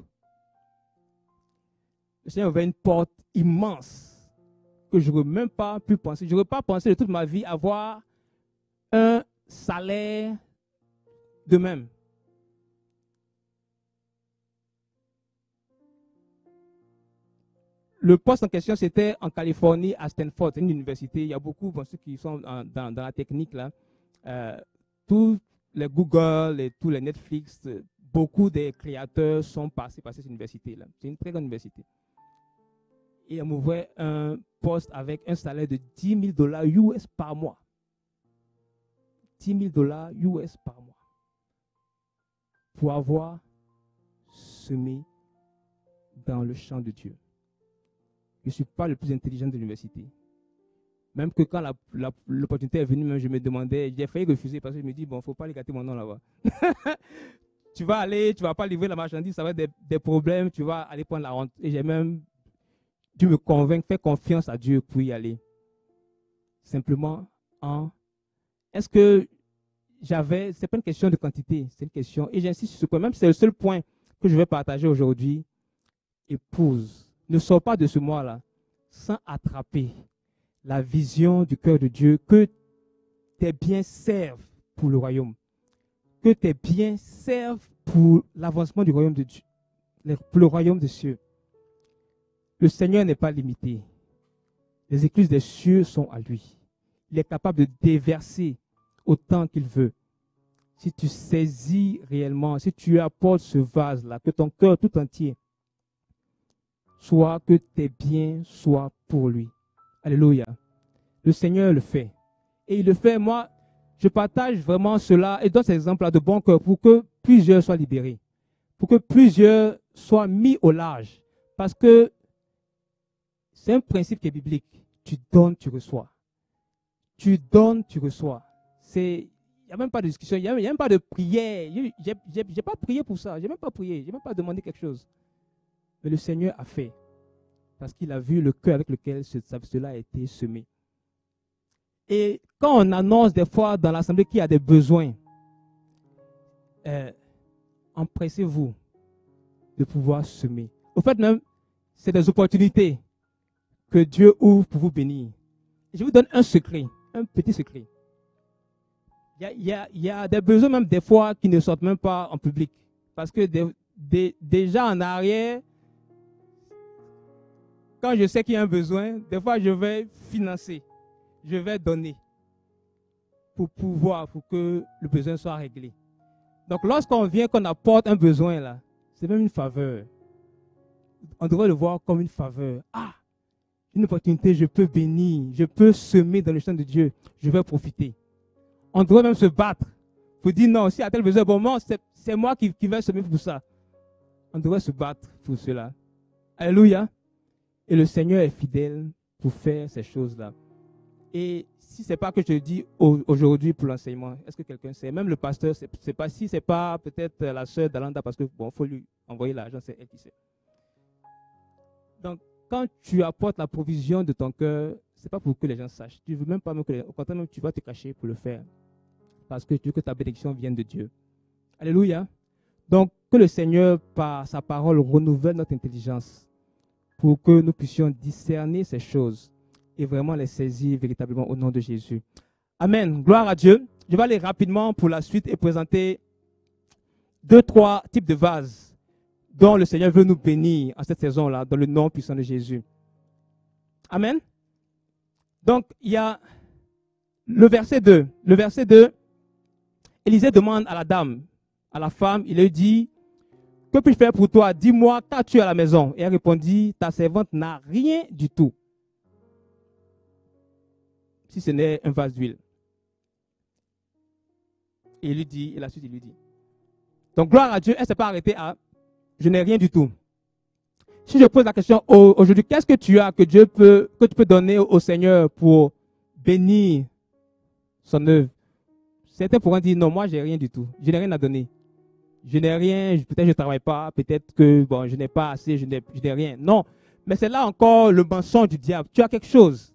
Le Seigneur ouvert une porte immense que je n'aurais même pas pu penser. Je n'aurais pas pensé de toute ma vie avoir un salaire de même. Le poste en question, c'était en Californie, à Stanford, c'est une université. Il y a beaucoup, ceux qui sont dans la technique, là, tous les Google et tous les Netflix, beaucoup des créateurs sont passés par cette université-là. C'est une très grande université. Et on m'ouvrait un poste avec un salaire de $10,000 US par mois. $10,000 US par mois. Pour avoir semé dans le champ de Dieu. Je ne suis pas le plus intelligent de l'université. Même que quand l'opportunité est venue, je me demandais, j'ai failli refuser parce que je me dis, bon, il ne faut pas aller gâter mon nom là-bas. Tu vas aller, tu ne vas pas livrer la marchandise, ça va être des problèmes, tu vas aller prendre la honte. Et j'ai même dû me convaincre, faire confiance à Dieu pour y aller. Simplement est-ce que c'est pas une question de quantité, c'est une question, et j'insiste sur ce point, même si c'est le seul point que je vais partager aujourd'hui. Épouse, ne sors pas de ce mois-là sans attraper la vision du cœur de Dieu, que tes biens servent pour le royaume, que tes biens servent pour l'avancement du royaume de Dieu, pour le royaume des cieux. Le Seigneur n'est pas limité. Les écluses des cieux sont à lui. Il est capable de déverser autant qu'il veut. Si tu saisis réellement, si tu apportes ce vase-là, que ton cœur tout entier soit, que tes biens soient pour lui. Alléluia. Le Seigneur le fait. Et il le fait, moi, je partage vraiment cela et donne cet exemple-là de bon cœur pour que plusieurs soient libérés, pour que plusieurs soient mis au large. Parce que c'est un principe qui est biblique. Tu donnes, tu reçois. Tu donnes, tu reçois. Il n'y a même pas de discussion, il n'y a même pas de prière. Je n'ai pas prié pour ça, je n'ai même pas prié, je n'ai même pas demandé quelque chose. Mais le Seigneur a fait, parce qu'il a vu le cœur avec lequel cela a été semé. Et quand on annonce des fois dans l'assemblée qu'il y a des besoins, empressez-vous de pouvoir semer. Au fait même, c'est des opportunités que Dieu ouvre pour vous bénir. Je vous donne un secret, un petit secret. Il y a des besoins même des fois qui ne sortent même pas en public. Parce que déjà en arrière, quand je sais qu'il y a un besoin, des fois je vais financer, je vais donner pour que le besoin soit réglé. Donc lorsqu'on vient, qu'on apporte un besoin là, c'est même une faveur. On devrait le voir comme une faveur. Ah, une opportunité, je peux bénir, je peux semer dans le champ de Dieu, je vais profiter. On devrait même se battre pour dire non, si y a tel besoin, bon, c'est moi qui vais semer pour ça. On devrait se battre pour cela. Alléluia. Et le Seigneur est fidèle pour faire ces choses-là. Et si ce n'est pas que je le dis aujourd'hui pour l'enseignement, est-ce que quelqu'un sait? Même le pasteur, si ce n'est pas peut-être la sœur d'Alanda, parce que bon, faut lui envoyer l'argent, c'est elle qui sait. Donc, quand tu apportes la provision de ton cœur, ce n'est pas pour que les gens sachent. Tu ne veux même pas, au contraire, même tu vas te cacher pour le faire. Parce que tu veux que ta bénédiction vienne de Dieu. Alléluia. Donc, que le Seigneur, par sa parole, renouvelle notre intelligence pour que nous puissions discerner ces choses et vraiment les saisir véritablement au nom de Jésus. Amen. Gloire à Dieu. Je vais aller rapidement pour la suite et présenter 2-3 types de vases dont le Seigneur veut nous bénir en cette saison-là, dans le nom puissant de Jésus. Amen. Donc, il y a le verset 2. Le verset 2, Élisée demande à la dame, à la femme, il lui dit, « Que puis-je faire pour toi? Dis-moi, qu'as-tu à la maison ?» Et elle répondit, « Ta servante n'a rien du tout, si ce n'est un vase d'huile. » Et il lui dit, et la suite il lui dit. Donc, gloire à Dieu, elle ne s'est pas arrêtée à « Je n'ai rien du tout ». Si je pose la question aujourd'hui, qu'est-ce que tu as que tu peux donner au Seigneur pour bénir son œuvre? Certains pourront dire, non, moi, je n'ai rien du tout. Je n'ai rien à donner. Je n'ai rien, peut-être je ne travaille pas, peut-être que bon, je n'ai pas assez, je n'ai rien. Non, Mais c'est là encore le mensonge du diable. Tu as quelque chose.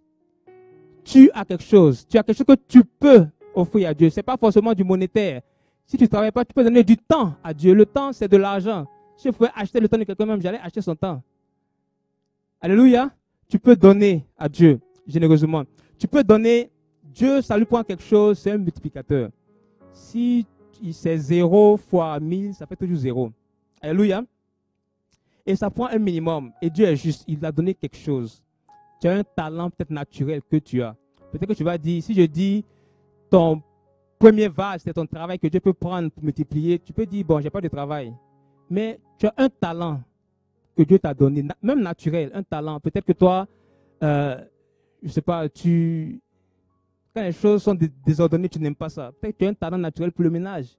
Tu as quelque chose. Tu as quelque chose que tu peux offrir à Dieu. Ce n'est pas forcément du monétaire. Si tu ne travailles pas, tu peux donner du temps à Dieu. Le temps, c'est de l'argent. Si je pouvais acheter le temps de quelqu'un même, j'allais acheter son temps. Alléluia. Tu peux donner à Dieu généreusement. Tu peux donner. Dieu, ça lui prend quelque chose, c'est un multiplicateur. Si c'est 0 fois 1000, ça fait toujours 0. Alléluia. Et ça prend un minimum. Et Dieu est juste. Il a donné quelque chose. Tu as un talent peut-être naturel que tu as. Peut-être que tu vas dire, si je dis ton premier vase, c'est ton travail que Dieu peut prendre pour multiplier, tu peux dire, bon, je n'ai pas de travail. Mais tu as un talent que Dieu t'a donné, même naturel, un talent. Peut-être que toi, je ne sais pas, quand les choses sont désordonnées, tu n'aimes pas ça. Peut-être que tu as un talent naturel pour le ménage.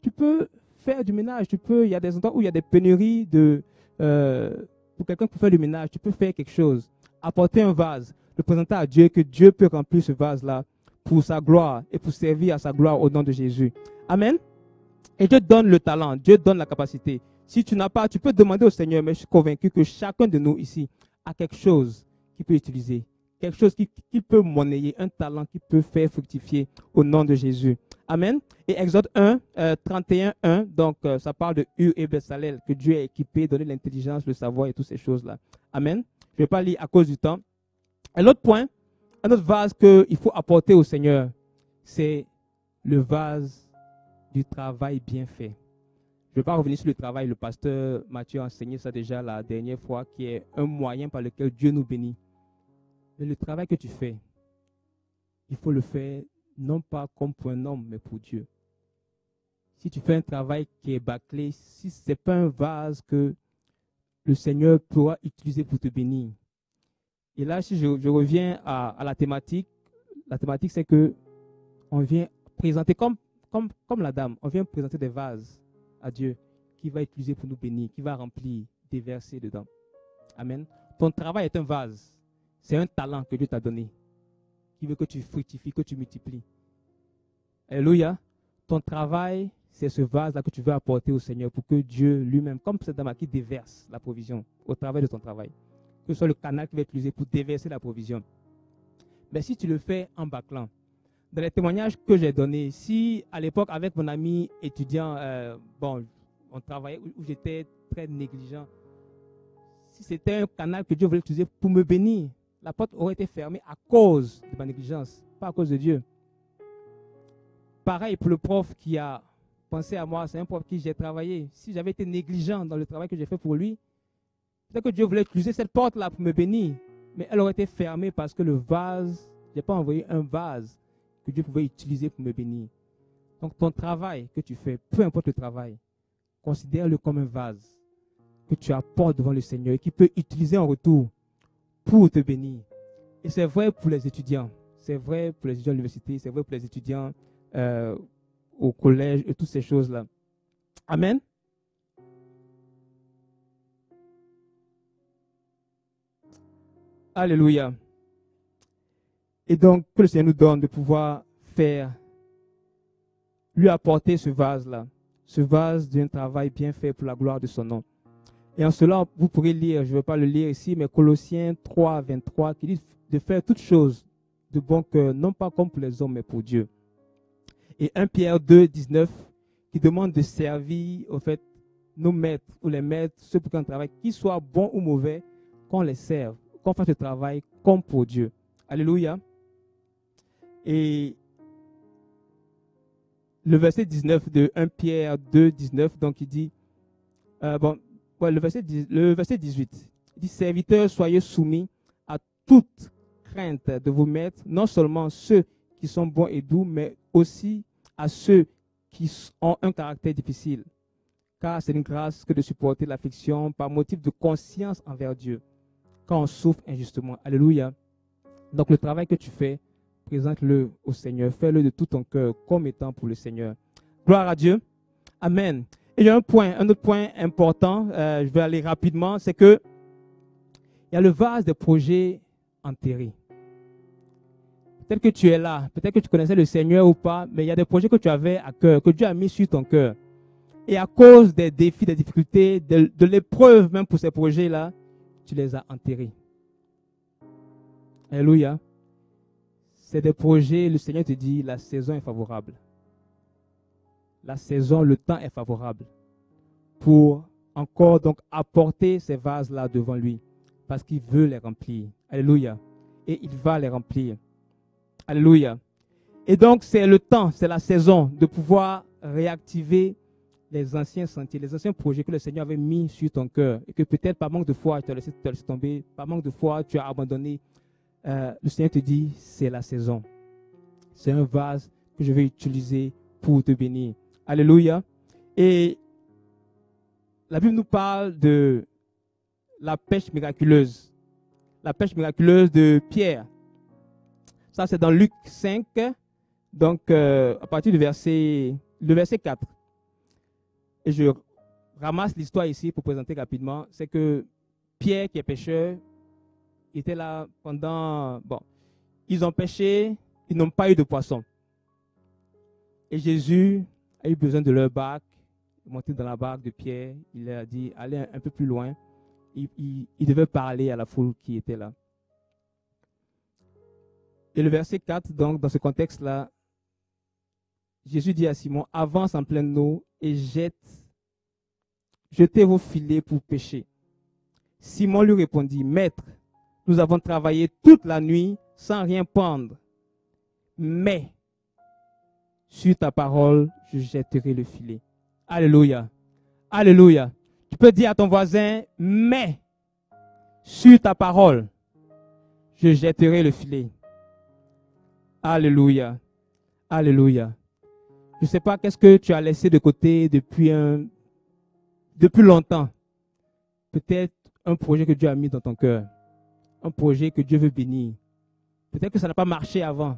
Tu peux faire du ménage. Il y a des endroits où il y a des pénuries pour quelqu'un pour faire du ménage. Tu peux faire quelque chose. Apporter un vase, le présenter à Dieu, que Dieu peut remplir ce vase-là pour sa gloire et pour servir à sa gloire au nom de Jésus. Amen. Et Dieu donne le talent, Dieu donne la capacité. Si tu n'as pas, tu peux demander au Seigneur, mais je suis convaincu que chacun de nous ici a quelque chose qu'il peut utiliser, quelque chose qui peut monnayer, un talent qui peut faire fructifier au nom de Jésus. Amen. Et Exode 1, 31, 1, donc ça parle de Ur et Bezalel, que Dieu a équipé, donné l'intelligence, le savoir et toutes ces choses-là. Amen. Je ne vais pas lire à cause du temps. Un autre point, un autre vase qu'il faut apporter au Seigneur, c'est le vase du travail bien fait. Je ne vais pas revenir sur le travail. Le pasteur Mathieu a enseigné ça déjà la dernière fois, qui est un moyen par lequel Dieu nous bénit. Mais le travail que tu fais, il faut le faire non pas comme pour un homme, mais pour Dieu. Si tu fais un travail qui est bâclé, si ce n'est pas un vase que le Seigneur pourra utiliser pour te bénir. Et là, si je reviens à la thématique c'est que on vient présenter, comme la dame, on vient présenter des vases à Dieu qui va utiliser pour nous bénir, qui va remplir, déverser dedans. Amen. Ton travail est un vase. C'est un talent que Dieu t'a donné, qui veut que tu fructifies, que tu multiplies. Alléluia. Ton travail, c'est ce vase-là que tu veux apporter au Seigneur pour que Dieu lui-même, comme cette dame qui déverse la provision au travers de ton travail, que ce soit le canal qui va être utilisé pour déverser la provision. Mais si tu le fais en bâclant, dans les témoignages que j'ai donnés, si à l'époque avec mon ami étudiant, on travaillait où j'étais très négligent, si c'était un canal que Dieu voulait utiliser pour me bénir, la porte aurait été fermée à cause de ma négligence, pas à cause de Dieu. Pareil pour le prof qui a pensé à moi, c'est un prof qui j'ai travaillé. Si j'avais été négligent dans le travail que j'ai fait pour lui, peut-être que Dieu voulait utiliser cette porte-là pour me bénir, mais elle aurait été fermée parce que le vase, je n'ai pas envoyé un vase que Dieu pouvait utiliser pour me bénir. Donc ton travail que tu fais, peu importe le travail, considère-le comme un vase que tu apportes devant le Seigneur et qui peut utiliser en retour pour te bénir. Et c'est vrai pour les étudiants, c'est vrai pour les étudiants à l'université, c'est vrai pour les étudiants au collège et toutes ces choses-là. Amen. Alléluia. Et donc, que le Seigneur nous donne de pouvoir lui apporter ce vase-là, ce vase d'un travail bien fait pour la gloire de son nom. Et en cela, vous pourrez lire, je ne vais pas le lire ici, mais Colossiens 3, 23, qui dit de faire toutes choses de bon cœur, non pas comme pour les hommes, mais pour Dieu. Et 1 Pierre 2, 19, qui demande de servir, au fait, nos maîtres ou les maîtres, ceux pour qui on travaille, qu'ils soient bons ou mauvais, qu'on les serve, qu'on fasse le travail comme pour Dieu. Alléluia. Et le verset 19 de 1 Pierre 2, 19, donc il dit, le verset 18, il dit, serviteurs, soyez soumis à toute crainte de vos maîtres, non seulement ceux qui sont bons et doux, mais aussi à ceux qui ont un caractère difficile. Car c'est une grâce que de supporter l'affliction par motif de conscience envers Dieu, quand on souffre injustement. Alléluia. Donc le travail que tu fais, présente-le au Seigneur. Fais-le de tout ton cœur, comme étant pour le Seigneur. Gloire à Dieu. Amen. Et il y a un autre point important, je vais aller rapidement, c'est que il y a le vase des projets enterrés. Peut-être que tu es là, peut-être que tu connaissais le Seigneur ou pas, mais il y a des projets que tu avais à cœur, que Dieu a mis sur ton cœur. Et à cause des défis, des difficultés, de l'épreuve même pour ces projets-là, tu les as enterrés. Alléluia. C'est des projets, le Seigneur te dit, la saison est favorable. La saison, le temps est favorable pour encore donc apporter ces vases-là devant lui parce qu'il veut les remplir. Alléluia. Et il va les remplir. Alléluia. Et donc, c'est le temps, c'est la saison de pouvoir réactiver les anciens sentiers, les anciens projets que le Seigneur avait mis sur ton cœur et que peut-être par manque de foi, tu as laissé tomber, par manque de foi, tu as abandonné. Le Seigneur te dit, c'est la saison. C'est un vase que je vais utiliser pour te bénir. Alléluia. Et la Bible nous parle de la pêche miraculeuse. La pêche miraculeuse de Pierre. Ça, c'est dans Luc 5, donc à partir du verset 4. Et je ramasse l'histoire ici pour présenter rapidement. C'est que Pierre, qui est pêcheur, était là pendant... Bon, ils ont pêché, ils n'ont pas eu de poisson. Et Jésus a eu besoin de leur barque, monté dans la barque de Pierre. Il leur a dit, allez un peu plus loin. Il devait parler à la foule qui était là. Et le verset 4, donc, dans ce contexte-là, Jésus dit à Simon, avance en pleine eau et jetez vos filets pour pêcher. Simon lui répondit, Maître, nous avons travaillé toute la nuit sans rien prendre, mais sur ta parole, je jetterai le filet. Alléluia. Alléluia. Tu peux dire à ton voisin, mais sur ta parole, je jetterai le filet. Alléluia. Alléluia. Je ne sais pas qu'est-ce que tu as laissé de côté depuis longtemps. Peut-être un projet que Dieu a mis dans ton cœur. Un projet que Dieu veut bénir. Peut-être que ça n'a pas marché avant.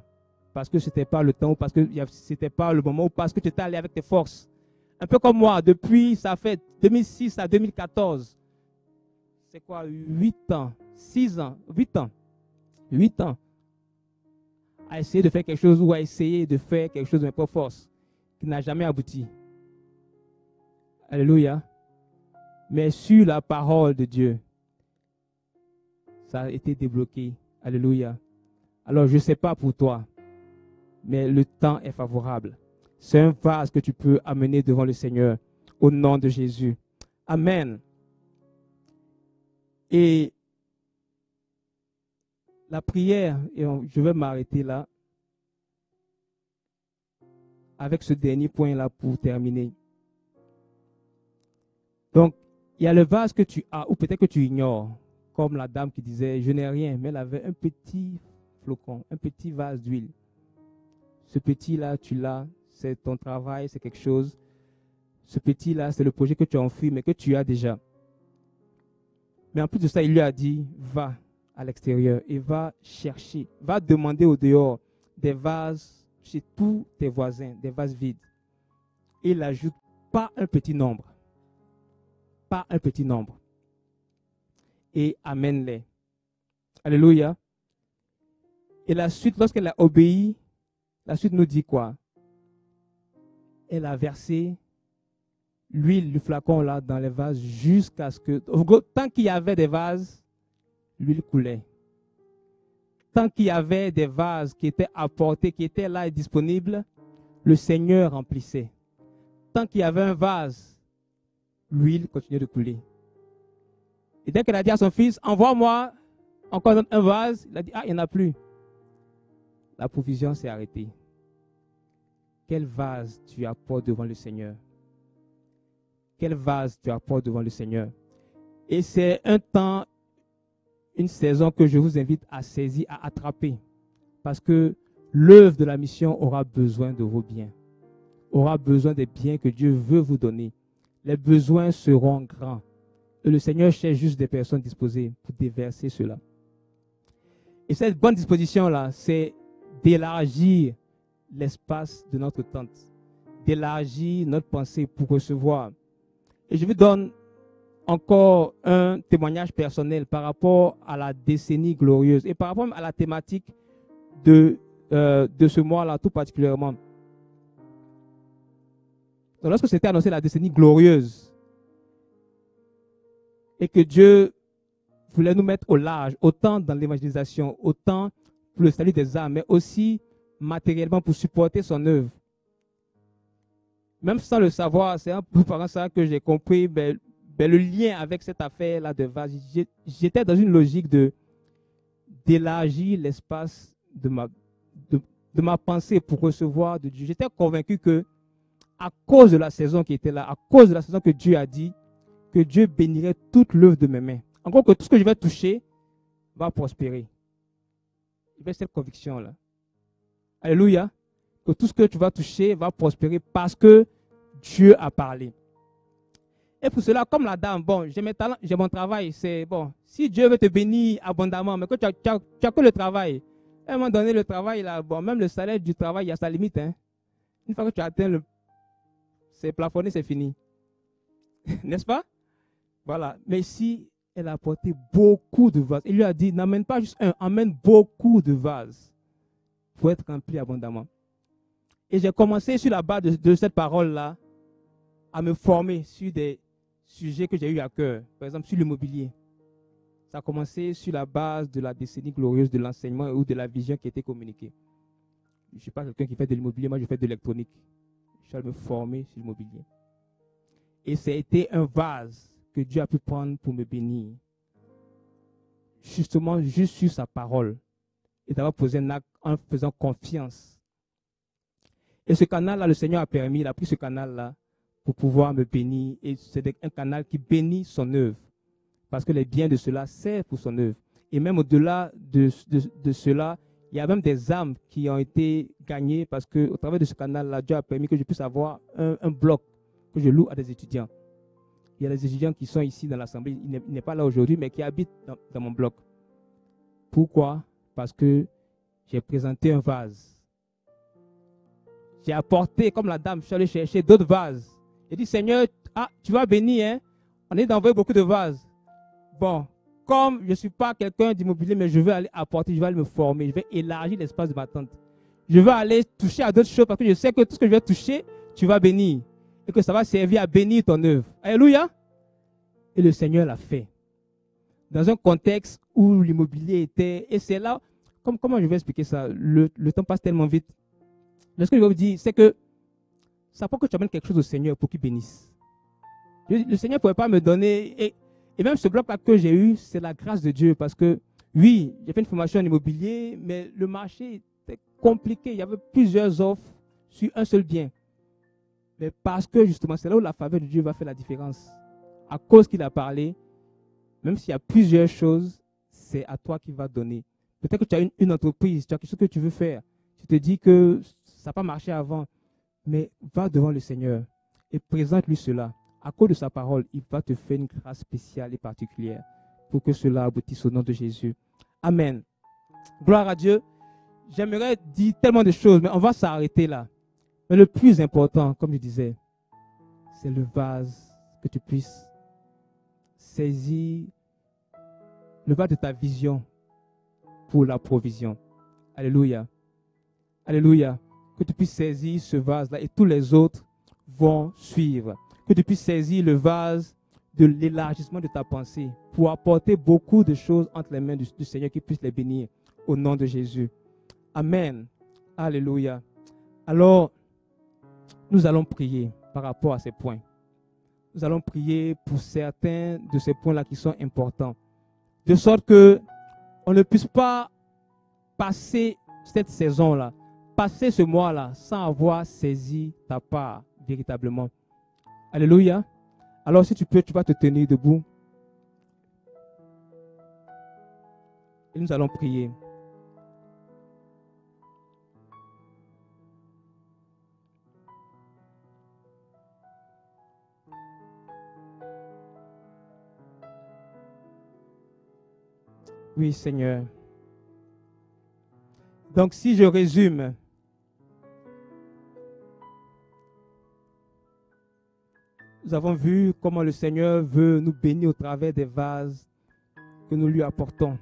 Parce que ce n'était pas le temps, ou parce que ce n'était pas le moment, ou parce que tu étais allé avec tes forces. Un peu comme moi, depuis, ça fait 2006 à 2014. C'est quoi, 8 ans, 6 ans, 8 ans. 8 ans. À essayer de faire quelque chose ou à essayer de faire quelque chose de mes propres forces qui n'a jamais abouti. Alléluia. Mais sur la parole de Dieu, ça a été débloqué. Alléluia. Alors, je ne sais pas pour toi, mais le temps est favorable. C'est un vase que tu peux amener devant le Seigneur au nom de Jésus. Amen. Et la prière, et je vais m'arrêter là, avec ce dernier point-là pour terminer. Donc, il y a le vase que tu as, ou peut-être que tu ignores, comme la dame qui disait, je n'ai rien, mais elle avait un petit flocon, un petit vase d'huile. Ce petit-là, tu l'as, c'est ton travail, c'est quelque chose. Ce petit-là, c'est le projet que tu as enfui, mais que tu as déjà. Mais en plus de ça, il lui a dit, va à l'extérieur et va chercher, va demander au dehors des vases chez tous tes voisins, des vases vides. Et il ajoute pas un petit nombre. Pas un petit nombre. Et amène-les. Alléluia. Et la suite, lorsqu'elle a obéi, la suite nous dit quoi? Elle a versé l'huile du flacon là dans les vases jusqu'à ce que, tant qu'il y avait des vases, l'huile coulait. Tant qu'il y avait des vases qui étaient apportés, qui étaient là et disponibles, le Seigneur remplissait. Tant qu'il y avait un vase, l'huile continuait de couler. Et dès qu'elle a dit à son fils, envoie-moi encore un vase, il a dit, ah, il n'y en a plus. La provision s'est arrêtée. Quel vase tu apportes devant le Seigneur? Quel vase tu apportes devant le Seigneur? Et c'est un temps, une saison que je vous invite à saisir, à attraper. Parce que l'œuvre de la mission aura besoin de vos biens. Aura besoin des biens que Dieu veut vous donner. Les besoins seront grands. Et le Seigneur cherche juste des personnes disposées pour déverser cela. Et cette bonne disposition-là, c'est d'élargir l'espace de notre tente, d'élargir notre pensée pour recevoir. Et je vous donne encore un témoignage personnel par rapport à la décennie glorieuse et par rapport à la thématique de ce mois-là tout particulièrement. Donc, lorsque c'était annoncé la décennie glorieuse et que Dieu voulait nous mettre au large, autant dans l'évangélisation, autant pour le salut des âmes, mais aussi matériellement pour supporter son œuvre. Même sans le savoir, c'est un peu par ça que j'ai compris le lien avec cette affaire-là de vase. J'étais dans une logique d'élargir l'espace de ma pensée pour recevoir de Dieu. J'étais convaincu que à cause de la saison qui était là, à cause de la saison que Dieu a dit, que Dieu bénirait toute l'œuvre de mes mains. En gros, que tout ce que je vais toucher va prospérer. J'ai cette conviction-là. Alléluia. Que tout ce que tu vas toucher va prospérer parce que Dieu a parlé. Et pour cela, comme la dame, bon, j'ai mes talents, j'ai mon travail, c'est bon. Si Dieu veut te bénir abondamment, mais que tu as que le travail, à un moment donné, le travail, là, bon, même le salaire du travail, il y a sa limite. Hein. Une fois que tu atteins c'est plafonné, c'est fini. N'est-ce pas? Voilà. Mais si elle a apporté beaucoup de vases, il lui a dit, n'amène pas juste un, amène beaucoup de vases pour être rempli abondamment. Et j'ai commencé sur la base de cette parole-là à me former sur des sujets que j'ai eu à cœur. Par exemple, sur l'immobilier. Ça a commencé sur la base de la décennie glorieuse de l'enseignement ou de la vision qui a été communiquée. Je ne suis pas quelqu'un qui fait de l'immobilier, moi je fais de l'électronique. Je suis allé me former sur l'immobilier. Et ça a été un vase que Dieu a pu prendre pour me bénir. Justement, juste sur sa parole. Et d'avoir posé un acte en faisant confiance. Et ce canal-là, le Seigneur a permis, il a pris ce canal-là pour pouvoir me bénir. Et c'est un canal qui bénit son œuvre. Parce que les biens de cela servent pour son œuvre. Et même au-delà de cela, il y a même des âmes qui ont été gagnées parce qu'au travers de ce canal-là, Dieu a permis que je puisse avoir un bloc que je loue à des étudiants. Il y a des étudiants qui sont ici dans l'assemblée, il n'est pas là aujourd'hui, mais qui habitent dans mon bloc. Pourquoi? Parce que j'ai présenté un vase. J'ai apporté, comme la dame, je suis allé chercher d'autres vases. J'ai dit, Seigneur, tu vas bénir, hein? On est d'envoyer beaucoup de vases. Bon, comme je ne suis pas quelqu'un d'immobilier, mais je veux aller apporter, je vais aller me former, je vais élargir l'espace de ma tente. Je veux aller toucher à d'autres choses parce que je sais que tout ce que je vais toucher, tu vas bénir. Et que ça va servir à bénir ton œuvre. Alléluia. Et le Seigneur l'a fait. Dans un contexte où l'immobilier était... Et c'est là... Comment je vais expliquer ça? Le temps passe tellement vite. Mais ce que je vais vous dire, c'est que ça faut que tu amènes quelque chose au Seigneur pour qu'il bénisse. Le Seigneur ne pouvait pas me donner... Et même ce bloc-là que j'ai eu, c'est la grâce de Dieu. Parce que, oui, j'ai fait une formation en immobilier, mais le marché était compliqué. Il y avait plusieurs offres sur un seul bien. Mais parce que, justement, c'est là où la faveur de Dieu va faire la différence. À cause qu'il a parlé, même s'il y a plusieurs choses, c'est à toi qu'il va donner. Peut-être que tu as une entreprise, tu as quelque chose que tu veux faire. Tu te dis que ça n'a pas marché avant. Mais va devant le Seigneur et présente-lui cela. À cause de sa parole, il va te faire une grâce spéciale et particulière pour que cela aboutisse au nom de Jésus. Amen. Gloire à Dieu. J'aimerais dire tellement de choses, mais on va s'arrêter là. Mais le plus important, comme je disais, c'est le vase que tu puisses saisir, le vase de ta vision pour la provision. Alléluia. Alléluia. Que tu puisses saisir ce vase-là et tous les autres vont suivre. Que tu puisses saisir le vase de l'élargissement de ta pensée pour apporter beaucoup de choses entre les mains du Seigneur qui puisse les bénir au nom de Jésus. Amen. Alléluia. Alors, nous allons prier par rapport à ces points. Nous allons prier pour certains de ces points-là qui sont importants. De sorte que on ne puisse pas passer cette saison-là, passer ce mois-là sans avoir saisi ta part véritablement. Alléluia. Alors si tu peux, tu vas te tenir debout. Et nous allons prier. Oui, Seigneur. Donc, si je résume, nous avons vu comment le Seigneur veut nous bénir au travers des vases que nous lui apportons.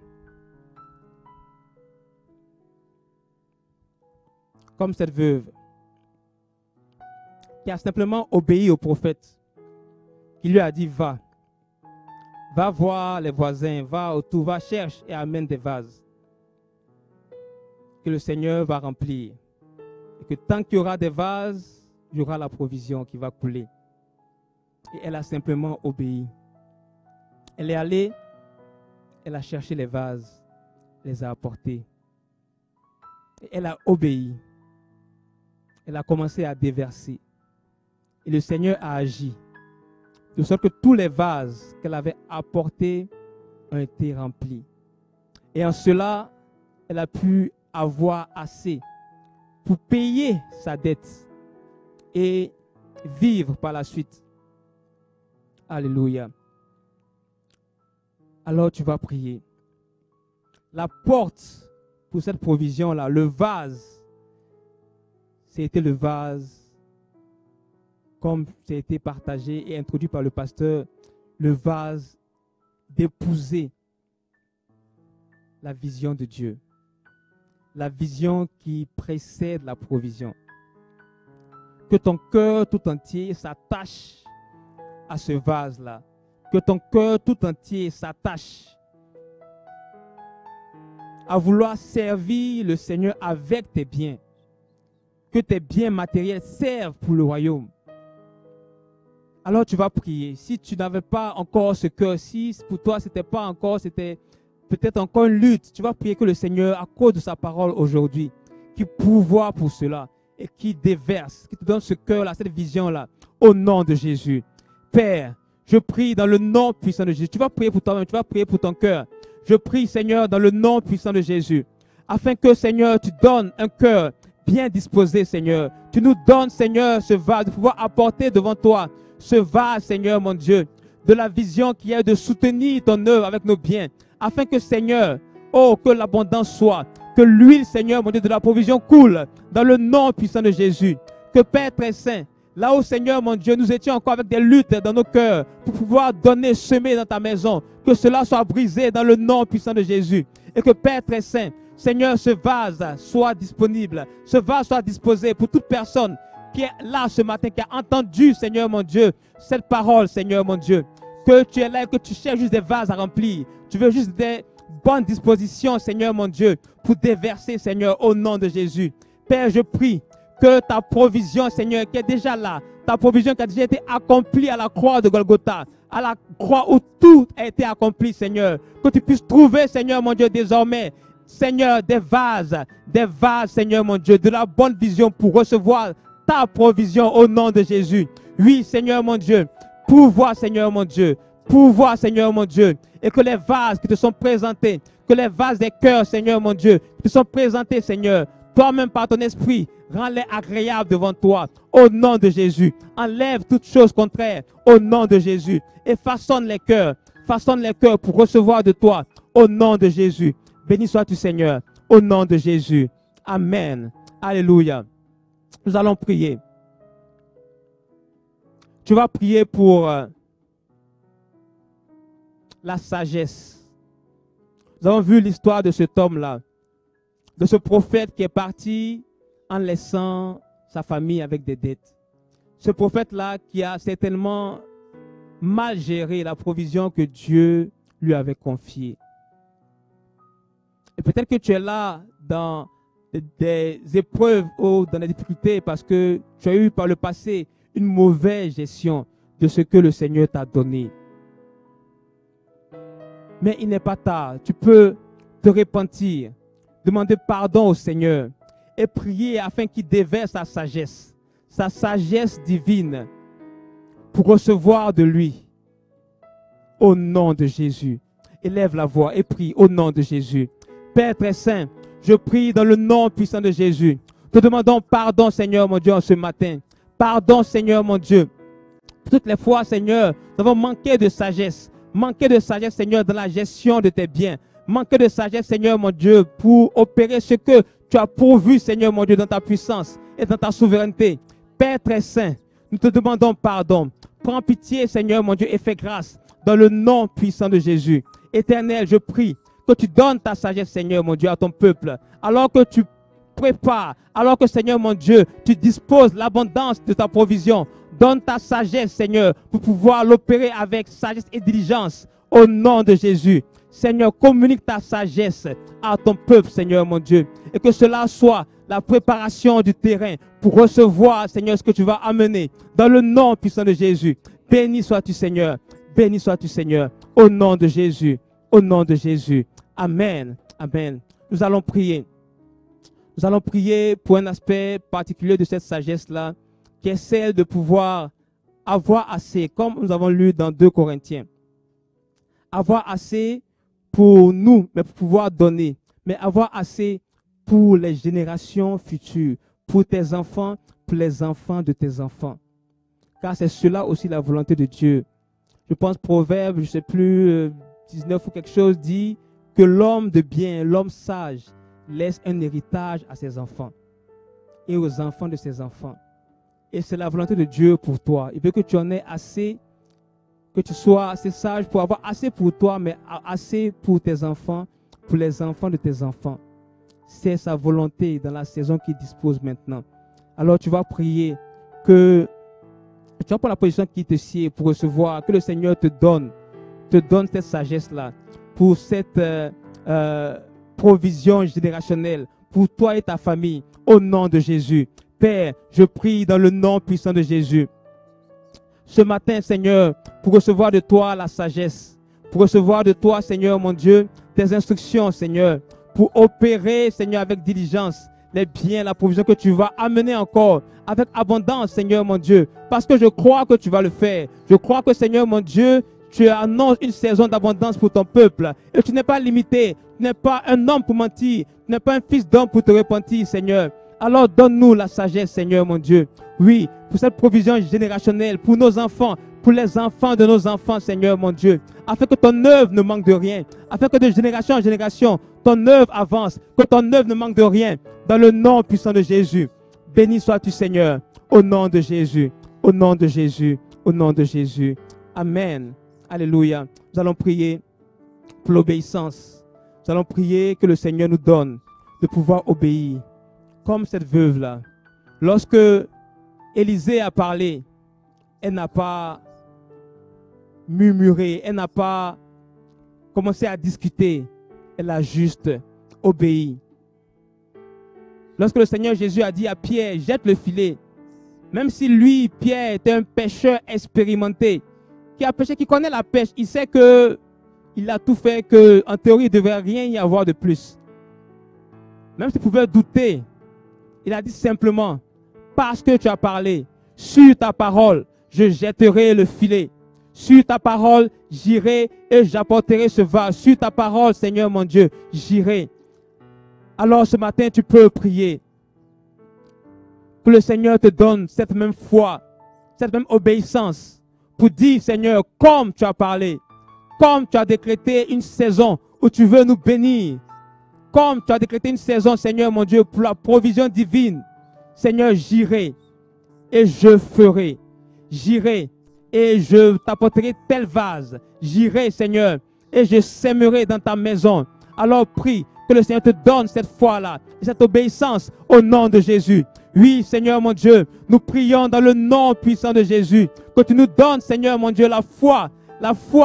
Comme cette veuve qui a simplement obéi au prophète, qui lui a dit va. Va voir les voisins, va autour, va chercher et amène des vases que le Seigneur va remplir. Et que tant qu'il y aura des vases, il y aura la provision qui va couler. Et elle a simplement obéi. Elle est allée, elle a cherché les vases, les a apportés. Et elle a obéi. Elle a commencé à déverser. Et le Seigneur a agi. De sorte que tous les vases qu'elle avait apportés ont été remplis. Et en cela, elle a pu avoir assez pour payer sa dette et vivre par la suite. Alléluia. Alors tu vas prier. La porte pour cette provision-là, le vase, c'était le vase, comme ça a été partagé et introduit par le pasteur, le vase d'épouser la vision de Dieu. La vision qui précède la provision. Que ton cœur tout entier s'attache à ce vase-là. Que ton cœur tout entier s'attache à vouloir servir le Seigneur avec tes biens. Que tes biens matériels servent pour le royaume. Alors tu vas prier. Si tu n'avais pas encore ce cœur, si pour toi c'était pas encore, c'était peut-être encore une lutte, tu vas prier que le Seigneur, à cause de sa parole aujourd'hui, qui pourvoit pour cela et qui déverse, qui te donne ce cœur-là, cette vision-là, au nom de Jésus. Père, je prie dans le nom puissant de Jésus. Tu vas prier pour toi-même, tu vas prier pour ton cœur. Je prie, Seigneur, dans le nom puissant de Jésus, afin que, Seigneur, tu donnes un cœur bien disposé, Seigneur. Tu nous donnes, Seigneur, ce vase, de pouvoir apporter devant toi ce vase, Seigneur, mon Dieu, de la vision qui est de soutenir ton œuvre avec nos biens, afin que, Seigneur, oh, que l'abondance soit, que l'huile, Seigneur, mon Dieu, de la provision coule dans le nom puissant de Jésus. Que Père très saint, là où, Seigneur, mon Dieu, nous étions encore avec des luttes dans nos cœurs pour pouvoir donner, semer dans ta maison, que cela soit brisé dans le nom puissant de Jésus. Et que Père très saint, Seigneur, ce vase soit disponible, ce vase soit disposé pour toute personne qui est là ce matin, qui a entendu, Seigneur, mon Dieu, cette parole, Seigneur, mon Dieu. Que tu es là et que tu cherches juste des vases à remplir. Tu veux juste des bonnes dispositions, Seigneur, mon Dieu, pour déverser, Seigneur, au nom de Jésus. Père, je prie que ta provision, Seigneur, qui est déjà là, ta provision qui a déjà été accomplie à la croix de Golgotha, à la croix où tout a été accompli, Seigneur, que tu puisses trouver, Seigneur, mon Dieu, désormais, Seigneur, des vases, Seigneur, mon Dieu, de la bonne vision pour recevoir ta provision au nom de Jésus. Oui, Seigneur, mon Dieu, pourvois, Seigneur, mon Dieu, pourvois, Seigneur, mon Dieu, et que les vases qui te sont présentés, que les vases des cœurs, Seigneur, mon Dieu, qui te sont présentés, Seigneur, toi-même par ton esprit, rends-les agréables devant toi, au nom de Jésus. Enlève toutes choses contraires, au nom de Jésus, et façonne les cœurs pour recevoir de toi, au nom de Jésus. Béni sois-tu, Seigneur, au nom de Jésus. Amen. Alléluia. Nous allons prier. Tu vas prier pour la sagesse. Nous avons vu l'histoire de cet homme-là, de ce prophète qui est parti en laissant sa famille avec des dettes. Ce prophète-là qui a certainement mal géré la provision que Dieu lui avait confiée. Et peut-être que tu es là dans des épreuves ou dans des difficultés parce que tu as eu par le passé une mauvaise gestion de ce que le Seigneur t'a donné. Mais il n'est pas tard. Tu peux te repentir, demander pardon au Seigneur et prier afin qu'il déverse sa sagesse divine pour recevoir de lui. Au nom de Jésus. Élève la voix et prie au nom de Jésus. Père très saint, je prie dans le nom puissant de Jésus. Te demandons pardon, Seigneur, mon Dieu, en ce matin. Pardon, Seigneur, mon Dieu. Toutes les fois, Seigneur, nous avons manqué de sagesse. Manqué de sagesse, Seigneur, dans la gestion de tes biens. Manqué de sagesse, Seigneur, mon Dieu, pour opérer ce que tu as pourvu, Seigneur, mon Dieu, dans ta puissance et dans ta souveraineté. Père très saint, nous te demandons pardon. Prends pitié, Seigneur, mon Dieu, et fais grâce dans le nom puissant de Jésus. Éternel, je prie que tu donnes ta sagesse, Seigneur, mon Dieu, à ton peuple. Alors que tu prépares, alors que, Seigneur, mon Dieu, tu disposes l'abondance de ta provision. Donne ta sagesse, Seigneur, pour pouvoir l'opérer avec sagesse et diligence. Au nom de Jésus. Seigneur, communique ta sagesse à ton peuple, Seigneur mon Dieu. Et que cela soit la préparation du terrain pour recevoir, Seigneur, ce que tu vas amener. Dans le nom puissant de Jésus. Béni sois-tu, Seigneur. Béni sois-tu, Seigneur. Au nom de Jésus. Au nom de Jésus. Amen. Amen. Nous allons prier. Nous allons prier pour un aspect particulier de cette sagesse-là, qui est celle de pouvoir avoir assez, comme nous avons lu dans 2 Corinthiens. Avoir assez pour nous, mais pour pouvoir donner. Mais avoir assez pour les générations futures, pour tes enfants, pour les enfants de tes enfants. Car c'est cela aussi la volonté de Dieu. Je pense Proverbe, je ne sais plus, 19 ou quelque chose, dit que l'homme de bien, l'homme sage, laisse un héritage à ses enfants et aux enfants de ses enfants. Et c'est la volonté de Dieu pour toi. Il veut que tu en aies assez, que tu sois assez sage pour avoir assez pour toi, mais assez pour tes enfants, pour les enfants de tes enfants. C'est sa volonté dans la saison qu'il dispose maintenant. Alors tu vas prier que tu vas prendre la position qui te sied pour recevoir, que le Seigneur te donne cette sagesse-là pour cette provision générationnelle pour toi et ta famille, au nom de Jésus. Père, je prie dans le nom puissant de Jésus. Ce matin, Seigneur, pour recevoir de toi la sagesse, pour recevoir de toi, Seigneur mon Dieu, tes instructions, Seigneur, pour opérer, Seigneur, avec diligence, les biens, la provision que tu vas amener encore avec abondance, Seigneur mon Dieu, parce que je crois que tu vas le faire. Je crois que, Seigneur mon Dieu, tu annonces une saison d'abondance pour ton peuple. Et tu n'es pas limité, tu n'es pas un homme pour mentir, tu n'es pas un fils d'homme pour te repentir, Seigneur. Alors donne-nous la sagesse, Seigneur mon Dieu. Oui, pour cette provision générationnelle, pour nos enfants, pour les enfants de nos enfants, Seigneur mon Dieu, afin que ton œuvre ne manque de rien, afin que de génération en génération, ton œuvre avance, que ton œuvre ne manque de rien, dans le nom puissant de Jésus. Béni sois-tu, Seigneur, au nom de Jésus, au nom de Jésus, au nom de Jésus. Amen. Alléluia. Nous allons prier pour l'obéissance. Nous allons prier que le Seigneur nous donne de pouvoir obéir, comme cette veuve-là. Lorsque Élisée a parlé, elle n'a pas murmuré, elle n'a pas commencé à discuter, elle a juste obéi. Lorsque le Seigneur Jésus a dit à Pierre, jette le filet, même si lui, Pierre, était un pêcheur expérimenté, qui a pêché, qui connaît la pêche, il sait que il a tout fait, qu'en théorie, il ne devrait rien y avoir de plus. Même s'il pouvait douter, il a dit simplement, parce que tu as parlé, sur ta parole, je jetterai le filet. Sur ta parole, j'irai et j'apporterai ce vase. Sur ta parole, Seigneur mon Dieu, j'irai. Alors ce matin, tu peux prier. Que le Seigneur te donne cette même foi, cette même obéissance pour dire, Seigneur, comme tu as parlé, comme tu as décrété une saison où tu veux nous bénir, comme tu as décrété une saison, Seigneur mon Dieu, pour la provision divine, Seigneur, j'irai et je ferai. J'irai et je t'apporterai tel vase. J'irai, Seigneur, et je sèmerai dans ta maison. Alors prie que le Seigneur te donne cette foi-là, cette obéissance au nom de Jésus. Oui, Seigneur mon Dieu, nous prions dans le nom puissant de Jésus, que tu nous donnes, Seigneur mon Dieu, la foi,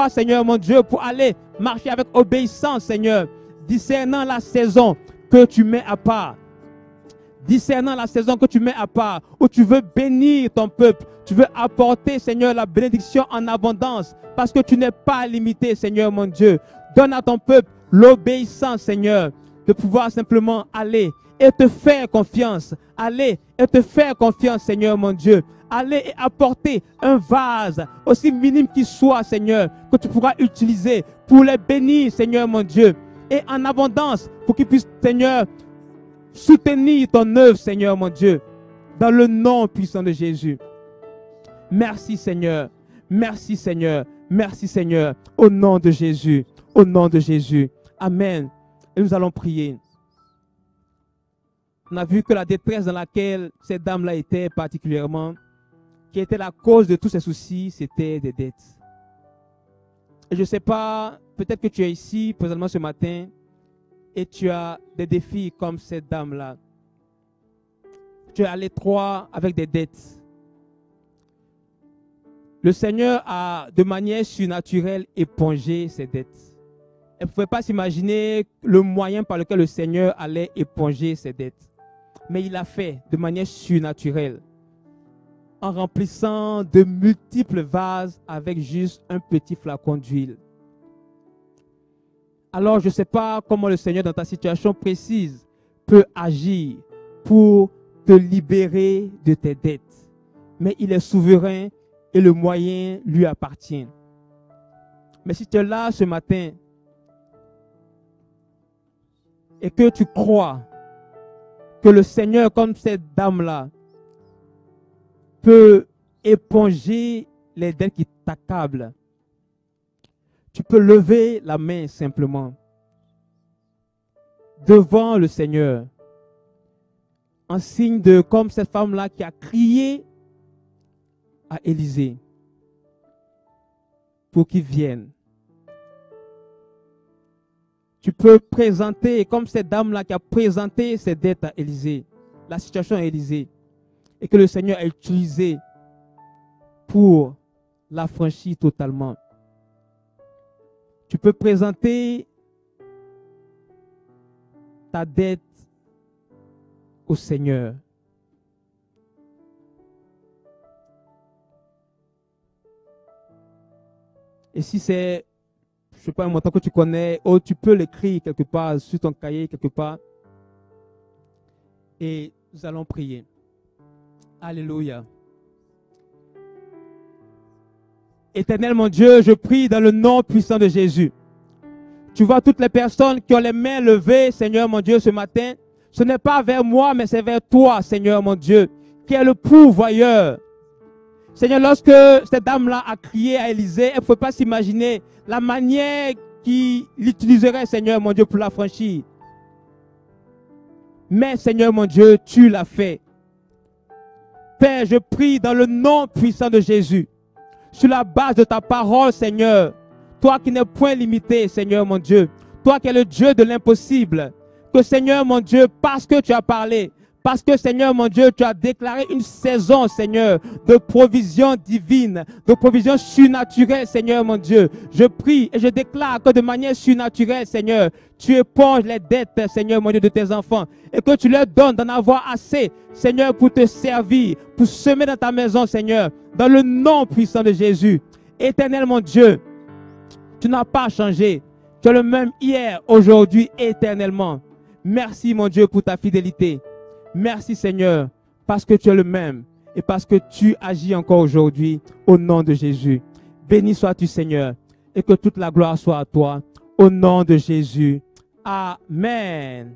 Seigneur mon Dieu, pour aller marcher avec obéissance, Seigneur, discernant la saison que tu mets à part. Discernant la saison que tu mets à part, où tu veux bénir ton peuple, tu veux apporter, Seigneur, la bénédiction en abondance, parce que tu n'es pas limité, Seigneur mon Dieu. Donne à ton peuple l'obéissance, Seigneur, de pouvoir simplement aller et te faire confiance. Aller et te faire confiance, Seigneur mon Dieu. Aller et apporter un vase, aussi minime qu'il soit, Seigneur, que tu pourras utiliser pour les bénir, Seigneur mon Dieu. Et en abondance, pour qu'ils puissent, Seigneur, soutenir ton œuvre, Seigneur mon Dieu, dans le nom puissant de Jésus. Merci, Seigneur. Merci, Seigneur. Merci, Seigneur. Au nom de Jésus. Au nom de Jésus. Amen. Et nous allons prier. On a vu que la détresse dans laquelle cette dame-là était particulièrement, qui était la cause de tous ces soucis, c'était des dettes. Et je ne sais pas, peut-être que tu es ici, présentement ce matin, et tu as des défis comme cette dame-là. Tu es à l'étroit avec des dettes. Le Seigneur a, de manière surnaturelle, épongé ses dettes. Elle ne pouvait pas s'imaginer le moyen par lequel le Seigneur allait éponger ses dettes. Mais il l'a fait de manière surnaturelle, en remplissant de multiples vases avec juste un petit flacon d'huile. Alors, je ne sais pas comment le Seigneur, dans ta situation précise, peut agir pour te libérer de tes dettes. Mais il est souverain et le moyen lui appartient. Mais si tu es là ce matin et que tu crois que le Seigneur, comme cette dame-là, peut éponger les dettes qui t'accablent, tu peux lever la main simplement devant le Seigneur, en signe de, comme cette femme-là qui a crié à Élisée pour qu'il vienne. Tu peux présenter, comme cette dame-là qui a présenté ses dettes à Élisée, la situation à Élisée, et que le Seigneur a utilisé pour l'affranchir totalement. Tu peux présenter ta dette au Seigneur. Et si c'est, je ne sais pas, un montant que tu connais, ou tu peux l'écrire quelque part, sur ton cahier, quelque part. Et nous allons prier. Alléluia. Éternel mon Dieu, je prie dans le nom puissant de Jésus. Tu vois toutes les personnes qui ont les mains levées, Seigneur mon Dieu, ce matin. Ce n'est pas vers moi, mais c'est vers toi, Seigneur mon Dieu, qui est le pourvoyeur. Seigneur, lorsque cette dame-là a crié à Élisée, elle ne pouvait pas s'imaginer la manière qu'il utiliserait, Seigneur mon Dieu, pour l'affranchir. Mais, Seigneur mon Dieu, tu l'as fait. Père, je prie dans le nom puissant de Jésus, sur la base de ta parole, Seigneur, toi qui n'es point limité, Seigneur mon Dieu, toi qui es le Dieu de l'impossible, que Seigneur mon Dieu, parce que tu as parlé, parce que Seigneur mon Dieu, tu as déclaré une saison, Seigneur, de provision divine, de provision surnaturelle, Seigneur mon Dieu. Je prie et je déclare que de manière surnaturelle, Seigneur, tu éponges les dettes, Seigneur mon Dieu, de tes enfants et que tu leur donnes d'en avoir assez, Seigneur, pour te servir, pour semer dans ta maison, Seigneur, dans le nom puissant de Jésus. Éternel mon Dieu, tu n'as pas changé. Tu es le même hier, aujourd'hui, éternellement. Merci mon Dieu pour ta fidélité. Merci Seigneur, parce que tu es le même et parce que tu agis encore aujourd'hui au nom de Jésus. Béni sois-tu Seigneur et que toute la gloire soit à toi au nom de Jésus. Amen.